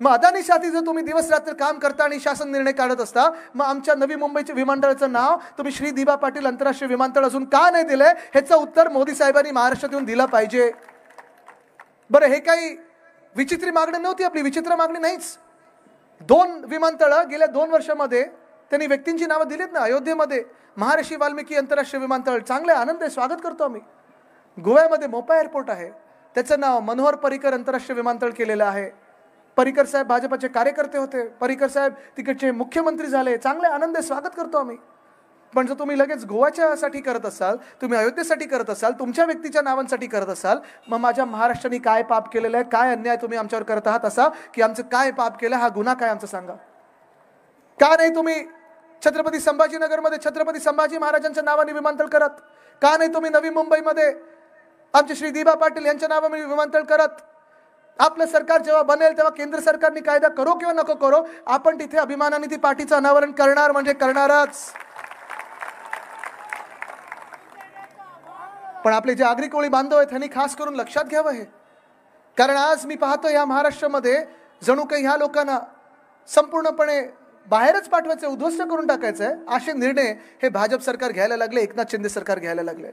मग अदानीसाठी जर तुम्ही दिवस रात्र काम करता आणि शासन निर्णय काढत असता, मग आमच्या नवी मुंबईच्या विमानतळाचं नाव तुम्ही श्री दी.बा. पाटील आंतरराष्ट्रीय विमानतळ अजून का नाही दिलंय, ह्याचं उत्तर मोदी साहेबांनी महाराष्ट्रात येऊन दिलं पाहिजे. बरं, हे काही विचित्र मागणी नव्हती आपली, विचित्र मागणी नाहीच. 2 विमानतळं गेल्या 2 वर्षामध्ये त्यांनी व्यक्तींची नावं दिलीत ना. अयोध्येमध्ये महर्षी वाल्मिकी आंतरराष्ट्रीय विमानतळ, चांगले आनंद आहे, स्वागत करतो आम्ही. गोव्यामध्ये मोपा एअरपोर्ट आहे, त्याचं नाव मनोहर पर्रिकर आंतरराष्ट्रीय विमानतळ केलेलं आहे. पर्रिकर साहेब भाजपचे कार्यकर्ते होते, पर्रिकर साहेब तिकडचे मुख्यमंत्री झाले, चांगले आनंद आहे, स्वागत करतो आम्ही. पण जर तुम्ही लगेच गोव्याच्यासाठी करत असाल, तुम्ही अयोध्येसाठी करत असाल, तुमच्या व्यक्तीच्या नावांसाठी करत असाल, मग माझ्या महाराष्ट्राने काय पाप केलेलं आहे, काय अन्याय तुम्ही आमच्यावर करत आहात असा, की आमचं काय पाप केलं, हा गुन्हा काय आमचं सांगा. का नाही तुम्ही छत्रपती संभाजीनगरमध्ये छत्रपती संभाजी महाराजांच्या नावाने विमानतळ करत? का नाही तुम्ही नवी मुंबईमध्ये आमचे श्री दी.बा. पाटील यांच्या नावाने विमानतळ करत? आपलं सरकार जेव्हा बनेल तेव्हा केंद्र सरकारने कायदा करो किंवा नको करो, आपण तिथे अभिमानाने ती पाठीचं अनावरण करणार म्हणजे करणारच. पण आपले जे आगरी कोळी बांधव आहेत त्यांनी खास करून लक्षात घ्यावं हे. कारण आज मी पाहतो या महाराष्ट्रामध्ये जणू काही ह्या लोकांना संपूर्णपणे बाहेरच पाठवायचं, उद्ध्वस्त करून टाकायचं आहे, असे निर्णय हे भाजप सरकार घ्यायला लागले, एकनाथ शिंदे सरकार घ्यायला लागले.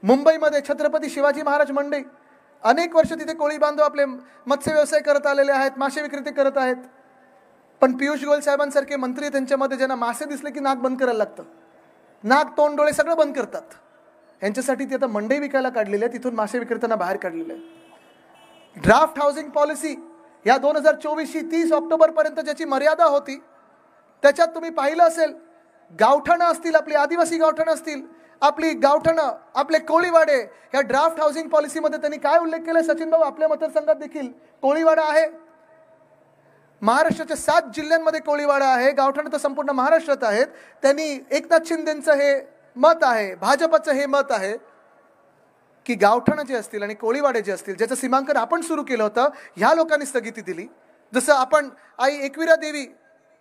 मुंबईमध्ये छत्रपती शिवाजी महाराज मंडई, अनेक वर्ष तिथे कोळी बांधव आपले मत्स्य व्यवसाय करत आलेले आहेत, मासे विक्रेते करत आहेत. पण पियुष गोयल साहेबांसारखे मंत्री त्यांच्यामध्ये ज्यांना मासे दिसले की नाक बंद करायला लागतं, नाक तोंड डोळे सगळं बंद करतात. यांच्यासाठी ती आता मंडई विकायला काढलेली आहे, तिथून मासे विक्रेत्यांना बाहेर काढलेलं आहे. ड्राफ्ट हाऊसिंग पॉलिसी या 2024ची 30 ऑक्टोबरपर्यंत ज्याची मर्यादा होती, त्याच्यात तुम्ही पाहिलं असेल, गावठाणं असतील, आपली आदिवासी गावठाणं असतील, आपली गावठाणं, आपले कोळीवाडे, या ड्राफ्ट हाऊसिंग पॉलिसीमध्ये त्यांनी काय उल्लेख केलाय सचिन भाऊ? आपल्या मतदारसंघात देखील कोळीवाडा आहे. महाराष्ट्राच्या 7 जिल्ह्यांमध्ये कोळीवाडा आहे, गावठाणं तर संपूर्ण महाराष्ट्रात आहेत. त्यांनी एकनाथ शिंदेचं हे मत आहे, भाजपचं हे मत आहे की गावठाणं जे असतील आणि कोळीवाडे जे असतील, ज्याचं सीमांकन आपण सुरू केलं होतं, ह्या लोकांनी स्थगिती दिली. जसं आपण आई एकविरा देवी,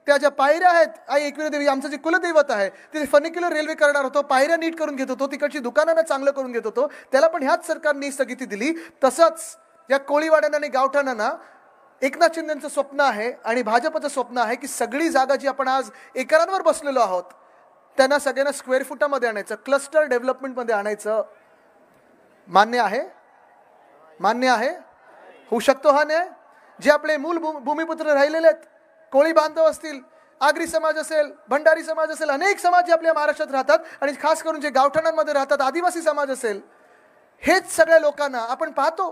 त्या ज्या पायऱ्या आहेत, आई एकविरा देवी आमचं जे कुलदैवत आहे, तिथे फर्निक्युलर रेल्वे करणार होतो, पायऱ्या नीट करून घेत होतो, तिकडची दुकानांना चांगलं करून घेत होतो, त्याला पण ह्याच सरकारने स्थगिती दिली. तसंच या कोळीवाड्यांना आणि गावठाणांना एकनाथ शिंदेचं स्वप्न आहे आणि भाजपचं स्वप्न आहे की सगळी जागा जी आपण आज एकरांवर बसलेलो आहोत, त्यांना सगळ्यांना स्क्वेअर फुटामध्ये आणायचं, क्लस्टर डेव्हलपमेंटमध्ये आणायचं. मान्य आहे? मान्य आहे? होऊ शकतो हा न्याय? जे आपले मूल भूमिपुत्र राहिलेले आहेत, कोळी बांधव असतील, आगरी समाज असेल, भंडारी समाज असेल, अनेक समाज जे आपल्या महाराष्ट्रात राहतात आणि खास करून जे गावठाणांमध्ये राहतात, आदिवासी समाज असेल, हेच सगळ्या लोकांना आपण पाहतो.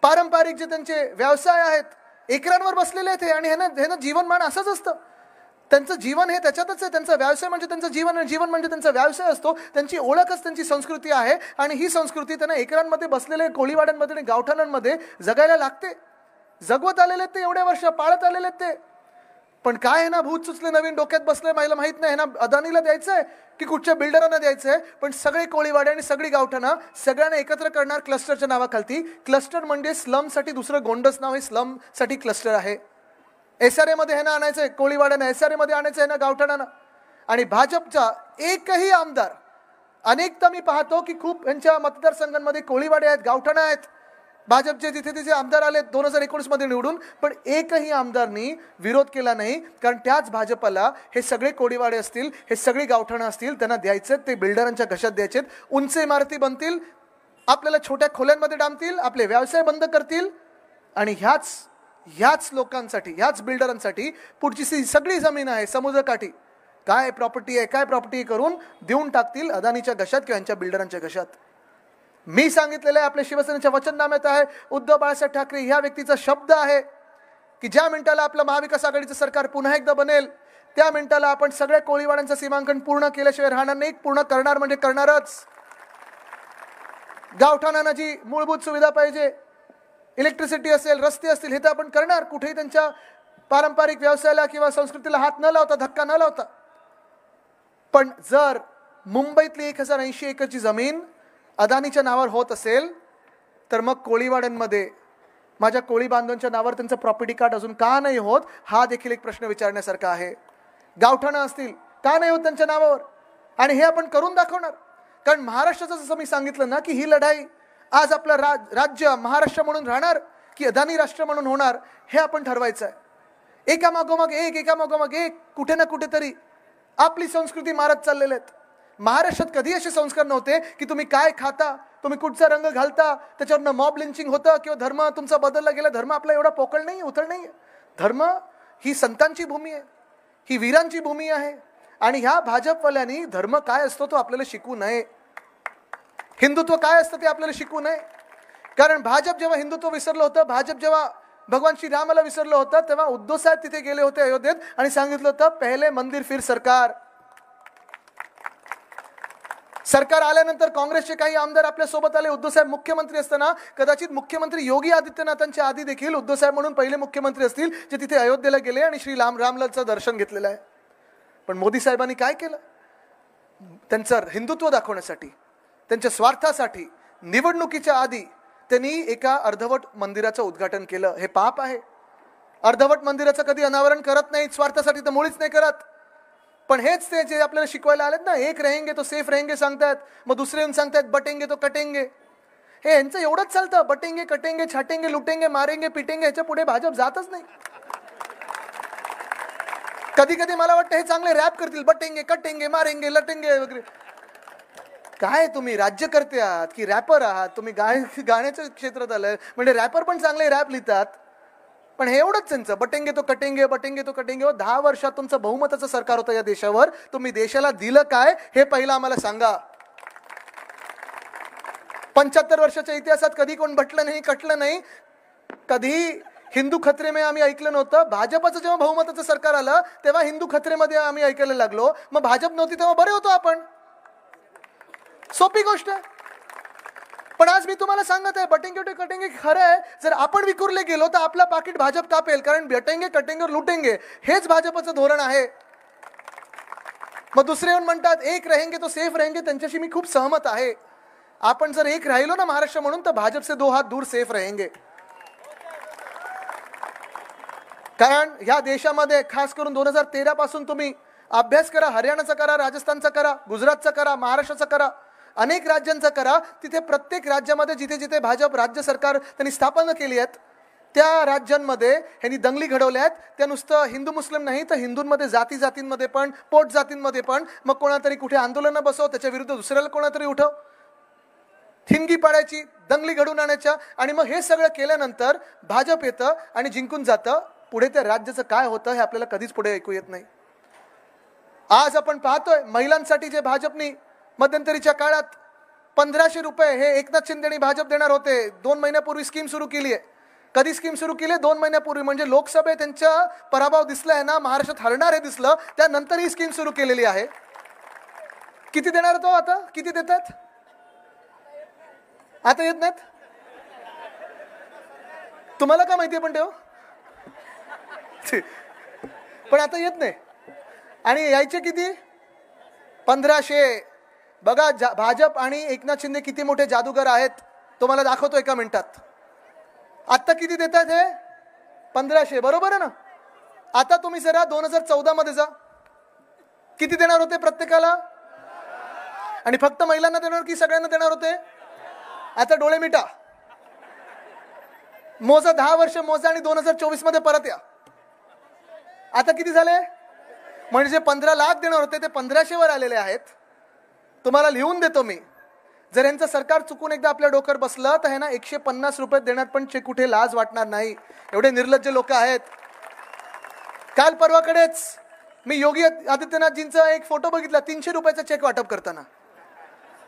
पारंपरिक जे त्यांचे व्यवसाय आहेत, एकरांवर बसलेले आहेत आणि ह्यांना जीवनमान असंच असतं. त्यांचं जीवन हे त्याच्यातच आहे, त्यांचा व्यवसाय म्हणजे त्यांचं जीवन आणि जीवन म्हणजे त्यांचा व्यवसाय असतो. त्यांची ओळखच त्यांची संस्कृती आहे आणि ही संस्कृती त्यांना एकरांमध्ये बसलेले कोळीवाड्यांमध्ये आणि गावठाणांमध्ये जगायला लागते. जगवत आलेले ते एवढे वर्ष, पाळत आलेले ते. पण काय आहे ना, भूत सुचले नवीन डोक्यात बसले, मला माहित नाही ना अदानीला द्यायचंय की कुठच्या बिल्डरांना द्यायचंय. पण सगळे कोळीवाडे आणि सगळी गावठाणं सगळ्यांना एकत्र करणार क्लस्टरच्या नावाखालती. क्लस्टर म्हणजे स्लमसाठी दुसरं गोंडस नाव, हे स्लमसाठी क्लस्टर आहे. SRA मध्ये हे ना आणायचंय कोळीवाड्यानं, SRA मध्ये आणायचं आहे ना गावठाणानं. आणि भाजपचा एकही आमदार, अनेकदा मी पाहतो की खूप यांच्या मतदारसंघांमध्ये कोळीवाडे आहेत, गावठाणं आहेत, भाजपचे तिथे तिथे आमदार आले 2019 मध्ये निवडून, पण एकही आमदारनी विरोध केला नाही. कारण त्याच भाजपला हे सगळे कोळीवाडे असतील, हे सगळी गावठाणं असतील, त्यांना द्यायचे, ते बिल्डरांच्या घशात द्यायचे. उंच इमारती बनतील, आपल्याला छोट्या खोल्यांमध्ये डांबतील, आपले व्यवसाय बंद करतील. आणि ह्याच लोकांसाठी, ह्याच बिल्डरांसाठी पुढची सगळी जमीन आहे समुद्रकाठी, काय प्रॉपर्टी करून देऊन टाकतील अदानीच्या घशात किंवा यांच्या बिल्डरांच्या घशात. मी सांगितलेलं आहे, आपल्या शिवसेनेच्या वचननाम्यात आहे, उद्धव बाळासाहेब ठाकरे ह्या व्यक्तीचा शब्द आहे की ज्या मिनिटाला आपलं महाविकास आघाडीचं सरकार पुन्हा एकदा बनेल, त्या मिनिटाला आपण सगळ्या कोळीवाड्यांचं सीमांकन पूर्ण केल्याशिवाय राहणार नाही. पूर्ण करणार म्हणजे करणारच. गावठाणांना जी मूलभूत सुविधा पाहिजे, इलेक्ट्रिसिटी असेल, रस्ते असतील, हे तर आपण करणार. कुठेही त्यांच्या पारंपरिक व्यवसायाला किंवा संस्कृतीला हात न लावता, धक्का न लावता. पण जर मुंबईतली 1080 एकरची जमीन अदानीच्या नावावर होत असेल, तर मग कोळीवाड्यांमध्ये माझ्या कोळी बांधवांच्या नावावर त्यांचं प्रॉपर्टी कार्ड अजून का नाही होत, हा देखील एक प्रश्न विचारण्यासारखा आहे. गावठाणं असतील, का नाही होत त्यांच्या नावावर? आणि हे आपण करून दाखवणार. कारण महाराष्ट्राचं जसं मी सांगितलं ना की ही लढाई आज आपलं राज्य महाराष्ट्र म्हणून राहणार की अदानी राष्ट्र म्हणून होणार, हे आपण ठरवायचं आहे. एकामागोमाग एक कुठे ना कुठेतरी आपली संस्कृती मारत चाललेले आहेत. महाराष्ट्रात कधी असे संस्कार नव्हते की तुम्ही काय खाता, तुम्ही कुठचा रंग घालता, त्याच्यावरनं मॉब लिंचिंग होतं किंवा धर्म तुमचा बदलला गेला. धर्म आपला एवढा पोकळ नाही, उथळ नाही. धर्म ही संतांची भूमी आहे, ही वीरांची भूमी आहे. आणि ह्या भाजपवाल्यांनी धर्म काय असतो तो आपल्याला शिकवू नये, हिंदुत्व काय असतं ते आपल्याला शिकवू नये. कारण भाजप जेव्हा हिंदुत्व विसरलं होतं, भाजप जेव्हा भगवान श्रीरामाला विसरलं होतं, तेव्हा उद्धव साहेब तिथे गेले होते अयोध्येत आणि सांगितलं होतं पहिले मंदिर फिर सरकार. सरकार आल्यानंतर काँग्रेसचे काही आमदार आपल्या सोबत आले. उद्धव साहेब मुख्यमंत्री असताना कदाचित मुख्यमंत्री योगी आदित्यनाथांच्या आधी देखील उद्धव साहेब म्हणून पहिले मुख्यमंत्री असतील जे तिथे अयोध्येला गेले आणि श्री रामलालचं दर्शन घेतलेलं आहे. पण मोदी साहेबांनी काय केलं? त्यांचं हिंदुत्व दाखवण्यासाठी, त्यांच्या स्वार्थासाठी निवडणुकीच्या आधी त्यांनी एका अर्धवट मंदिराचं उद्घाटन केलं. हे पाप आहे. अर्धवट मंदिराचं कधी अनावरण करत नाही, स्वार्थासाठी तर मुळीच नाही करत. पण हेच ते जे आपल्याला शिकवायला आलेत ना, एक रहेंगे तो सेफ रहेंगे सांगतात, मग दुसरे येऊन सांगतात बटेंगे तो कटेंगे. हे यांचं एवढंच चालतं, बटेंगे कटेंगे छाटेंगे लुटेंगे मारेंगे पिटेंगे, ह्याच्या पुढे भाजप जातच नाही. कधी कधी मला वाटतं हे चांगले रॅप करतील, बटेंगे कटेंगे मारेंगे लटेंगे वगैरे. काय तुम्ही राज्यकर्ते आहात की रॅपर आहात? तुम्ही गाण्याच्या क्षेत्रात आलं म्हणजे रॅपर पण चांगले रॅप लिहितात, पण हे एवढंच त्यांचं बटेंगे तो कटेंगे बटेंगे तो कटेंगे. 10 वर्षात तुमचं बहुमताचं सरकार होतं या देशावर, तुम्ही देशाला दिलं काय हे पहिलं आम्हाला सांगा. 75 वर्षाच्या इतिहासात कधी कोण बटलं नाही, कटलं नाही. कधी हिंदू खत्रेमध्ये आम्ही ऐकलं नव्हतं. भाजपचं जेव्हा बहुमताचं सरकार आलं तेव्हा हिंदू खत्रेमध्ये आम्ही ऐकायला लागलो. मग भाजप नव्हती तेव्हा बरे होतो आपण. सोपी गोष्ट. पण आज मी तुम्हाला सांगत आहे बटेंगे तो कटेंगे खरं आहे. जर आपण विखुरले गेलो तर आपला पाकिट भाजप कापेल. कारण बटेंगे कटेंगे लुटेंगे हेच भाजपचं धोरण आहे. मग दुसरे येऊन म्हणतात एक रहेंगे तो सेफ रहेंगे, त्यांच्याशी मी खूप सहमत आहे. आपण जर एक राहिलो ना महाराष्ट्र म्हणून तर भाजप से 2 हात दूर सेफ रहेंगे. कारण ह्या देशामध्ये खास करून 2013 पासून तुम्ही अभ्यास करा, हरियाणाचा करा, राजस्थानचा करा, गुजरातचा करा, महाराष्ट्राचा करा, अनेक राज्यांचा करा. तिथे प्रत्येक राज्यामध्ये जिथे जिथे भाजप राज्य सरकार त्यांनी स्थापना केली आहेत त्या राज्यांमध्ये ह्यांनी दंगली घडवल्या आहेत. त्या नुसतं हिंदू मुस्लिम नाही तर हिंदूंमध्ये जातींमध्ये पण, पोट जातींमध्ये पण. मग कोणातरी कुठे आंदोलनं बसव, त्याच्या विरुद्ध दुसऱ्याला कोणातरी उठव, थिंगी पाडायची, दंगली घडवून आणायच्या. आणि मग हे सगळं केल्यानंतर भाजप येतं आणि जिंकून जातं. पुढे त्या राज्याचं काय होतं हे आपल्याला कधीच पुढे ऐकू येत नाही. आज आपण पाहतोय महिलांसाठी जे भाजपनी मध्यंतरीच्या काळात 1500 रुपये हे एकनाथ शिंदे आणि भाजप देणार होते. 2 महिन्यापूर्वी स्कीम सुरू केली आहे. कधी स्कीम सुरू केली? 2 महिन्यापूर्वी. म्हणजे लोकसभेत त्यांचा पराभव दिसलाय ना, महाराष्ट्रात हरणार हे दिसलं, त्यानंतर ही स्कीम सुरू केलेली आहे. किती देणार तो? आता किती देतात? आता येत नाहीत. तुम्हाला काय माहिती आहे? पण ठेव पण आता येत नाही. आणि यायचे किती? 1500. बघा भाजप आणि एकनाथ शिंदे किती मोठे जादूगर आहेत, तुम्हाला दाखवतो एका मिनिटात. आता किती देतात हे? 1500, बरोबर आहे ना? आता तुम्ही जरा 2014 मध्ये जा, किती देणार होते प्रत्येकाला? आणि फक्त महिलांना देणार की सगळ्यांना देणार होते? आता डोळे मिटा, मोजा, 10 वर्ष मोजा आणि 2024 मध्ये परत या. आता किती झाले? म्हणजे 15 लाख देणार होते ते 1500 वर आलेले आहेत. तुम्हाला लिहून देतो मी, जर यांचं सरकार चुकून एकदा आपल्या डोक्यावर बसलं तर हे ना 150 रुपये देण्यात पण कुठे लाज वाटणार नाही. एवढे निर्लज्ज लोक आहेत. काल परवाकडेच मी योगी आदित्यनाथजींचा एक फोटो बघितला, 300 रुपयाचा चेक वाटप करताना.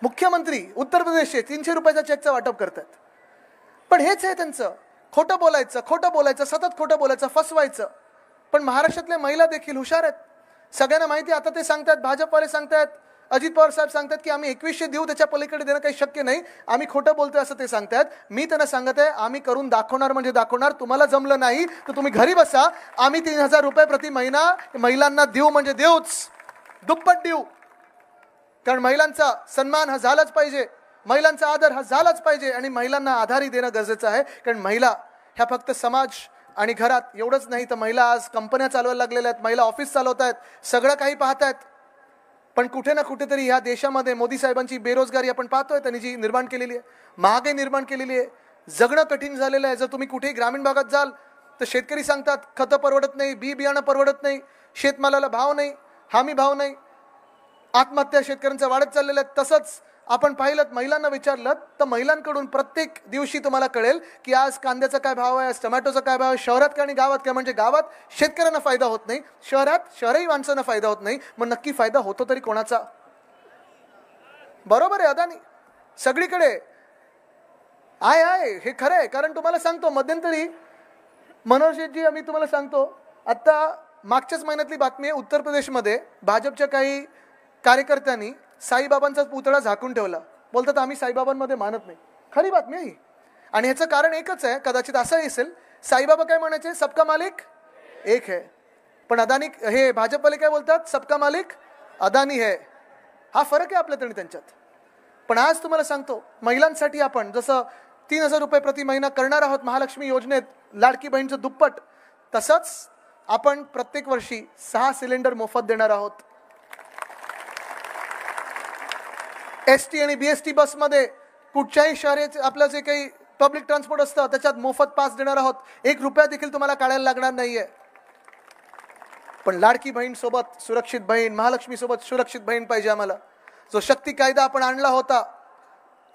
मुख्यमंत्री उत्तर प्रदेशचे 300 रुपयाचा चेकचं वाटप करतात. पण हेच आहे त्यांचं, खोटं बोलायचं, सतत खोटं बोलायचं, फसवायचं. पण महाराष्ट्रातल्या महिला देखील हुशार आहेत. सगळ्यांना माहिती, आता ते सांगतात, भाजपवाले सांगतात, अजित पवार साहेब सांगतात की आम्ही 2100 देऊ, त्याच्या पलीकडे देणं काही शक्य नाही, आम्ही खोटं बोलतोय असं ते सांगतात. मी त्यांना सांगत आहे, आम्ही करून दाखवणार म्हणजे दाखवणार. तुम्हाला जमलं नाही तर तुम्ही घरी बसा. आम्ही 3000 रुपये प्रति महिना महिलांना देऊ म्हणजे देऊच, दुप्पट देऊ. कारण महिलांचा सन्मान हा झालाच पाहिजे, महिलांचा आदर हा झालाच पाहिजे. आणि महिलांना आधारी देणं गरजेचं आहे. कारण महिला ह्या फक्त समाज आणि घरात एवढंच नाही, तर महिला आज कंपन्या चालवायला लागलेल्या आहेत, महिला ऑफिस चालवत आहेत, सगळं काही पाहत आहेत. पण कुठे ना कुठेतरी ह्या देशामध्ये मोदी साहेबांची बेरोजगारी आपण पाहतोय, त्यांनी जी निर्माण केलेली आहे, महागाई निर्माण केलेली आहे, जगणं कठीण झालेलं आहे. जर तुम्ही कुठेही ग्रामीण भागात जाल तर शेतकरी सांगतात खतं परवडत नाही, बी बियाणं परवडत नाही, शेतमालाला भाव नाही, हमी भाव नाही, आत्महत्या शेतकऱ्यांच्या वाढत चाललेल्या आहेत. तसंच आपण पाहिलं, महिलांना विचारलं तर महिलांकडून प्रत्येक दिवशी तुम्हाला कळेल की आज कांद्याचा काय भाव आहे, आज टोमॅटोचा काय भाव आहे, शहरात काय आणि गावात काय. म्हणजे गावात शेतकऱ्यांना फायदा होत नाही, शहरी माणसांना फायदा होत नाही. मग नक्की फायदा होतो तरी कोणाचा? बरोबर आहे, अदानी सगळीकडे आहे, हे खरं आहे. कारण तुम्हाला सांगतो, मध्यंतरी मनोहर शेठजी, आम्ही तुम्हाला सांगतो, आता मागच्याच महिन्यातली बातमी आहे, उत्तर प्रदेशमध्ये भाजपच्या काही कार्यकर्त्यांनी साईबाबांचा पुतळा झाकून ठेवला. बोलतात आम्ही साईबाबांमध्ये मानत नाही. खरी बातमी आहे. आणि ह्याचं कारण एकच आहे, कदाचित असंही असेल, साईबाबा काय म्हणायचे, सबका मालिक एक है. पण अदानी, हे भाजपवाले काय बोलतात, सबका मालिक अदानी है. हा फरक आहे आपल्या तरी त्यांच्यात. पण आज तुम्हाला सांगतो, महिलांसाठी आपण जसं 3000 रुपये प्रति महिना करणार आहोत महालक्ष्मी योजनेत, लाडकी बहीणचं दुप्पट, तसंच आपण प्रत्येक वर्षी 6 सिलेंडर मोफत देणार आहोत. ST आणि BST बसमध्ये कुठच्याही शहराचे आपलं जे काही पब्लिक ट्रान्सपोर्ट असतं त्याच्यात मोफत पास देणार आहोत. 1 रुपया देखील तुम्हाला काढायला लागणार नाहीये. पण लाडकी बहीण सोबत सुरक्षित बहीण, महालक्ष्मी सोबत सुरक्षित बहीण पाहिजे आम्हाला. जो शक्ती कायदा आपण आणला होता,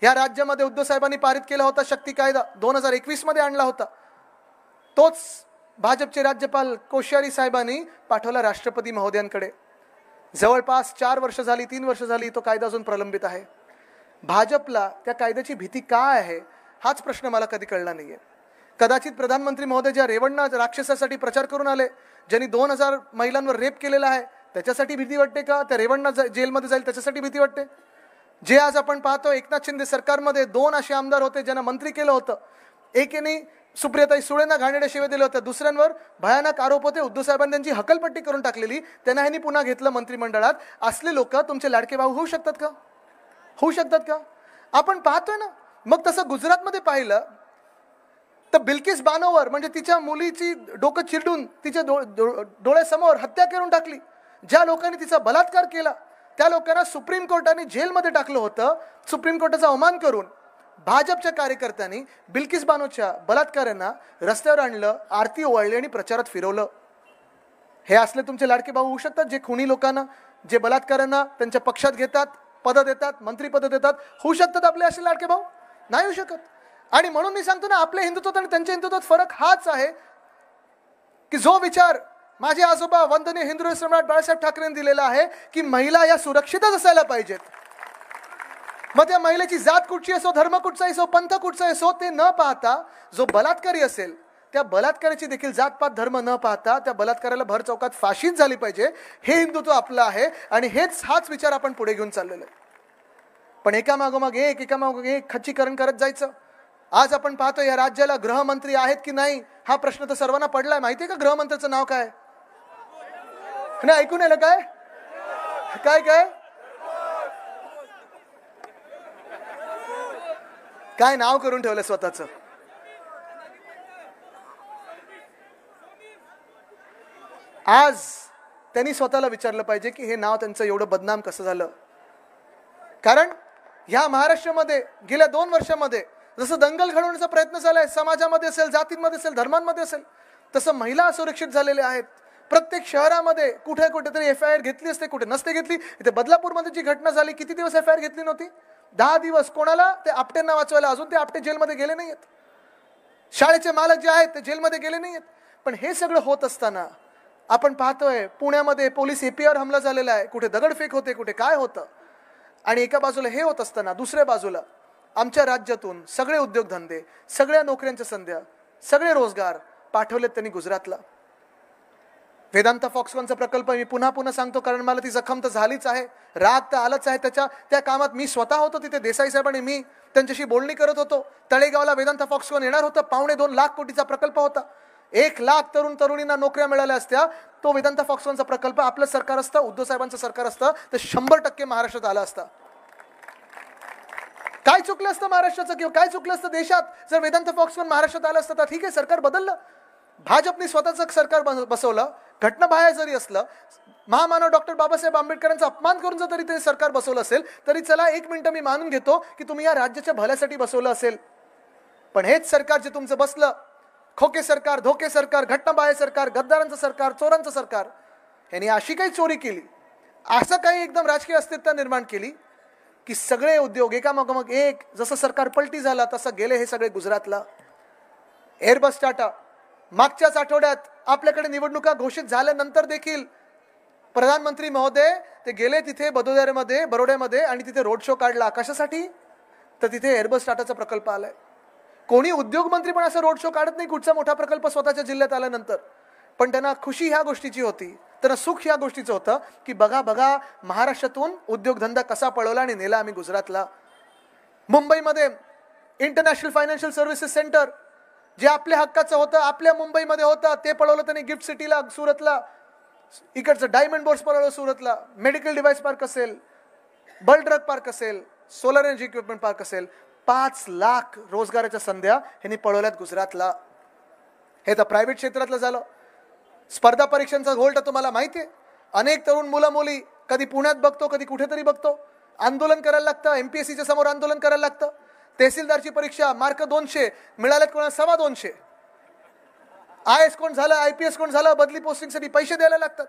या राज्यामध्ये उद्धव साहेबांनी पारित केला होता, शक्ती कायदा 2021 मध्ये आणला होता, तोच भाजपचे राज्यपाल कोश्यारी साहेबांनी पाठवला राष्ट्रपती महोदयांकडे. जवळपास 4 वर्ष झाली, 3 वर्ष झाली, तो कायदा अजून प्रलंबित आहे. भाजपला त्या कायद्याची भीती काय आहे हाच प्रश्न मला कधी कळला नाहीये. कदाचित प्रधानमंत्री महोदय ज्या रेवण्णा राक्षसासाठी प्रचार करून आले, ज्यांनी 2000 महिलांवर रेप केलेला आहे, त्याच्यासाठी भीती वाटते का? त्या रेवण्णा जेलमध्ये जाईल त्याच्यासाठी भीती वाटते? जे आज आपण पाहतो, एकनाथ शिंदे सरकारमध्ये 2 असे आमदार होते ज्यांना मंत्री केलं होतं. एकेने सुप्रियाताई सुळेंना घाणेरड्या शिव्या दिल्या होत्या, दुसऱ्यांवर भयानक आरोप होते, उद्धव साहेबांनी त्यांची हकलपट्टी करून टाकलेली, त्यांना ह्यांनी पुन्हा घेतलं मंत्रिमंडळात. असले लोक तुमचे लाडके भाऊ होऊ शकतात का? होऊ शकतात का? आपण पाहतोय ना. मग तसं गुजरातमध्ये पाहिलं तर बिल्किस बानोवर, म्हणजे तिच्या मुलीची डोकं चिरडून तिच्या डोळ्यासमोर हत्या करून टाकली. ज्या लोकांनी तिचा बलात्कार केला त्या लोकांना सुप्रीम कोर्टाने जेलमध्ये टाकलं होतं. सुप्रीम कोर्टाचा अवमान करून भाजपच्या कार्यकर्त्यांनी बिल्किस बानोच्या बलात्काऱ्यांना रस्त्यावर आणलं, आरती ओवाळली आणि प्रचारात फिरवलं. हे असले तुमचे लाडके भाऊ होऊ शकतात, जे खुनी लोकांना, जे बलात्काऱ्यांना त्यांच्या पक्षात घेतात, पद देतात, मंत्रीपद देतात, होऊ शकतात आपले असे लाडके भाऊ? नाही होऊ शकत. आणि म्हणून मी सांगतो ना, आपल्या हिंदुत्वात आणि त्यांच्या हिंदुत्वात फरक हाच आहे की जो विचार माझे आजोबा वंदनीय हिंदू सम्राट बाळासाहेब ठाकरेंनी दिलेला आहे की महिला या सुरक्षितच असायला पाहिजेत. मग त्या महिलेची जात कुठची असो, धर्म कुठचा असो, पंथ कुठचा असो, ते न पाहता जो बलात्कारी असेल त्या बलात्काराची देखील जातपात धर्म न पाहता त्या बलात्काराला भर चौकात फाशीच झाली पाहिजे. हे हिंदुत्व आपलं आहे आणि हाच विचार आपण पुढे घेऊन चाललेलो आहे. पण एकामागोमाग एक खच्चीकरण करत जायचं. आज आपण पाहतो या राज्याला गृहमंत्री आहेत की नाही हा प्रश्न तर सर्वांना पडलाय. माहितीये का गृहमंत्र्याचं नाव काय? नाही ऐकून आलं काय काय काय काय नाव करून ठेवलं स्वतःच. आज त्यांनी स्वतःला विचारलं पाहिजे की हे नाव त्यांचं एवढं बदनाम कसं झालं. कारण ह्या महाराष्ट्रामध्ये गेल्या 2 वर्षामध्ये जसं दंगल घडवण्याचा प्रयत्न झालाय, समाजामध्ये असेल, जातींमध्ये असेल, धर्मांमध्ये असेल, तसं महिला असुरक्षित झालेल्या आहेत. प्रत्येक शहरामध्ये कुठे कुठेतरी FIR घेतली असते, कुठे नसते घेतली. इथे बदलापूरमध्ये जी घटना झाली, किती दिवस FIR घेतली नव्हती? 10 दिवस. कोणाला? ते आपटेंना वाचवायला. अजून ते आपटे जेलमध्ये गेले नाहीयेत. शाळेचे मालक जे आहेत ते जेलमध्ये गेले नाहीयेत. पण हे सगळं होत असताना आपण पाहतोय पुण्यामध्ये पोलीस APR हमला झालेला आहे. कुठे दगडफेक होते, कुठे काय होतं. आणि एका बाजूला हे होत असताना दुसऱ्या बाजूला आमच्या राज्यातून सगळे उद्योगधंदे, सगळ्या नोकऱ्यांच्या संध्या, सगळे रोजगार पाठवलेत त्यांनी गुजरातला. वेदांता फॉक्सकॉनचा प्रकल्प मी पुन्हा पुन्हा सांगतो कारण मला ती जखम तर झालीच आहे, राग तर आलंच आहे. त्या कामात मी स्वतः होतो तिथे. देसाई साहेब आणि मी त्यांच्याशी बोलणी करत होतो. तळेगावला वेदांता फॉक्सकॉन येणार होतं. 2.25 लाख कोटीचा प्रकल्प होता. 1 लाख तरुण तरुणींना नोकऱ्या मिळाल्या असत्या. तो वेदांता फॉक्सकॉनचा प्रकल्प आपलं सरकार असतं, उद्धव साहेबांचं सरकार असतं तर 100% महाराष्ट्रात आला असता. काय चुकलं असतं महाराष्ट्राचं किंवा काय चुकलं असतं देशात जर वेदांता फॉक्सकॉन महाराष्ट्रात आलं असतं? तर ठीक आहे, सरकार बदललं. भाजपने स्वतःचं सरकार बसवलं. घटनाबाह्य जरी असलं, महामानव डॉक्टर बाबासाहेब आंबेडकरांचा अपमान करून जर तरी ते सरकार बसवलं असेल तरी चला 1 मिनिटं मी मानून घेतो की तुम्ही या राज्याच्या भल्यासाठी बसवलं असेल. पण हेच सरकार जे तुमचं बसलं, खोके सरकार, धोके सरकार, घटनाबाह्य सरकार, गद्दारांचं सरकार, चोरांचं सरकार, यांनी अशी काही चोरी केली, असं काही एकदम राजकीय अस्थिरता निर्माण केली की सगळे उद्योग एकामागोमाग एक, जसं सरकार पलटी झाला तसं गेले हे सगळे गुजरातला. एअरबस टाटा मागच्याच आठवड्यात आपल्याकडे निवडणुका घोषित झाल्यानंतर देखील प्रधानमंत्री महोदय ते गेले तिथे बरोड्यामध्ये आणि तिथे रोड शो काढला. कशासाठी? तर तिथे एअरबस टाटाचा प्रकल्प आलाय. कोणी उद्योगमंत्री पण असं रोड शो काढत नाही कुठचा मोठा प्रकल्प स्वतःच्या जिल्ह्यात आल्यानंतर. पण त्यांना खुशी ह्या गोष्टीची होती, त्यांना सुख ह्या गोष्टीचं होतं की बघा महाराष्ट्रातून उद्योगधंदा कसा पळवला आणि नेला आम्ही गुजरातला. मुंबईमध्ये इंटरनॅशनल फायनान्शियल सर्व्हिसेस सेंटर जे आपल्या हक्काचं होतं, आपल्या मुंबईमध्ये होतं, ते पळवलं त्यांनी गिफ्ट सिटीला सुरतला. इकडचं डायमंड बोर्ड्स पळवलं सुरतला. मेडिकल डिव्हाइस पार्क असेल, बल्क ड्रग पार्क असेल, सोलर एनर्जी इक्विपमेंट पार्क असेल, 5 लाख रोजगाराच्या संध्या ह्यांनी पळवल्यात गुजरातला. हे तर प्रायव्हेट क्षेत्रातलं झालं. स्पर्धा परीक्षांचा घोळ तर तुम्हाला माहिती आहे. अनेक तरुण मुलं मुली कधी पुण्यात बघतो, कधी कुठेतरी बघतो, आंदोलन करायला लागतं. MPSCच्या समोर आंदोलन करायला लागतं. तहसीलदारची परीक्षा मार्क 200 मिळालेत, कोणाला 225. IAS कोण झालं, IPS कोण झालं, बदली पोस्टिंगसाठी पैसे द्यायला लागतात.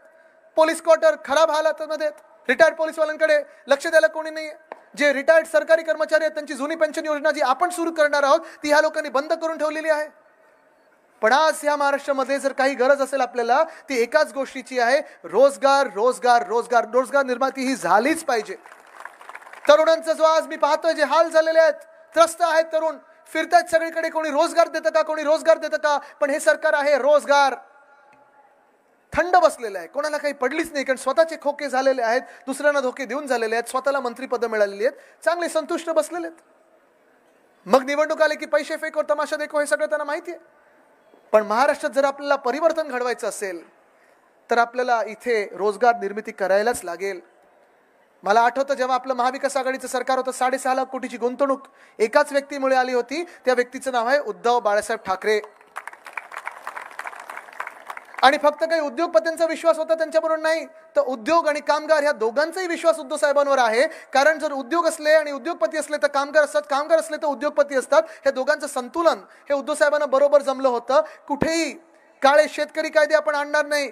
पोलीस क्वार्टर खराब हालातमध्ये आहेत. रिटायर्ड पोलीसवाल्यांकडे लक्ष द्यायला कोणी नाही. जे रिटायर्ड सरकारी कर्मचारी आहेत त्यांची जुनी पेन्शन योजना जी आपण सुरू करणार आहोत ती ह्या लोकांनी बंद करून ठेवलेली आहे. पण आज ह्या महाराष्ट्रामध्ये जर काही गरज असेल आपल्याला ती एकाच गोष्टीची आहे, रोजगार रोजगार रोजगार रोजगार निर्मिती ही झालीच पाहिजे. तरुणांचा जो आज मी पाहतोय जे हाल झालेले आहेत, त्रस्त आहेत तरुण, फिरतायत सगळीकडे, कोणी रोजगार देतं का, कोणी रोजगार देतं का. पण हे सरकार आहे रोजगार थंड बसलेलं आहे, कोणाला काही पडलीच नाही. कारण स्वतःचे खोके झालेले आहेत, दुसऱ्यांना धोके देऊन झालेले आहेत, स्वतःला मंत्रीपद मिळालेली आहेत, चांगले संतुष्ट बसलेले आहेत. मग निवडणूक आले की पैसे फेको, तमाशा देखो, हे सगळं त्यांना माहिती आहे. पण महाराष्ट्रात जर आपल्याला परिवर्तन घडवायचं असेल तर आपल्याला इथे रोजगार निर्मिती करायलाच लागेल. मला आठवतं जेव्हा आपलं महाविकास आघाडीचं सरकार होतं, 6.5 लाख कोटीची गुंतवणूक एकाच व्यक्तीमुळे आली होती. त्या व्यक्तीचं नाव आहे उद्धव बाळासाहेब ठाकरे. आणि फक्त काही उद्योगपत्यांचा विश्वास होता त्यांच्याबरोबर नाही, तर उद्योग आणि कामगार ह्या दोघांचाही विश्वास उद्धव साहेबांवर आहे. कारण जर उद्योग असले आणि उद्योगपती असले तर कामगार असतात, कामगार असले तर उद्योगपती असतात. हे दोघांचं संतुलन हे उद्धव साहेबांना बरोबर जमलं होतं. कुठेही काळे शेतकरी कायदे आपण आणणार नाही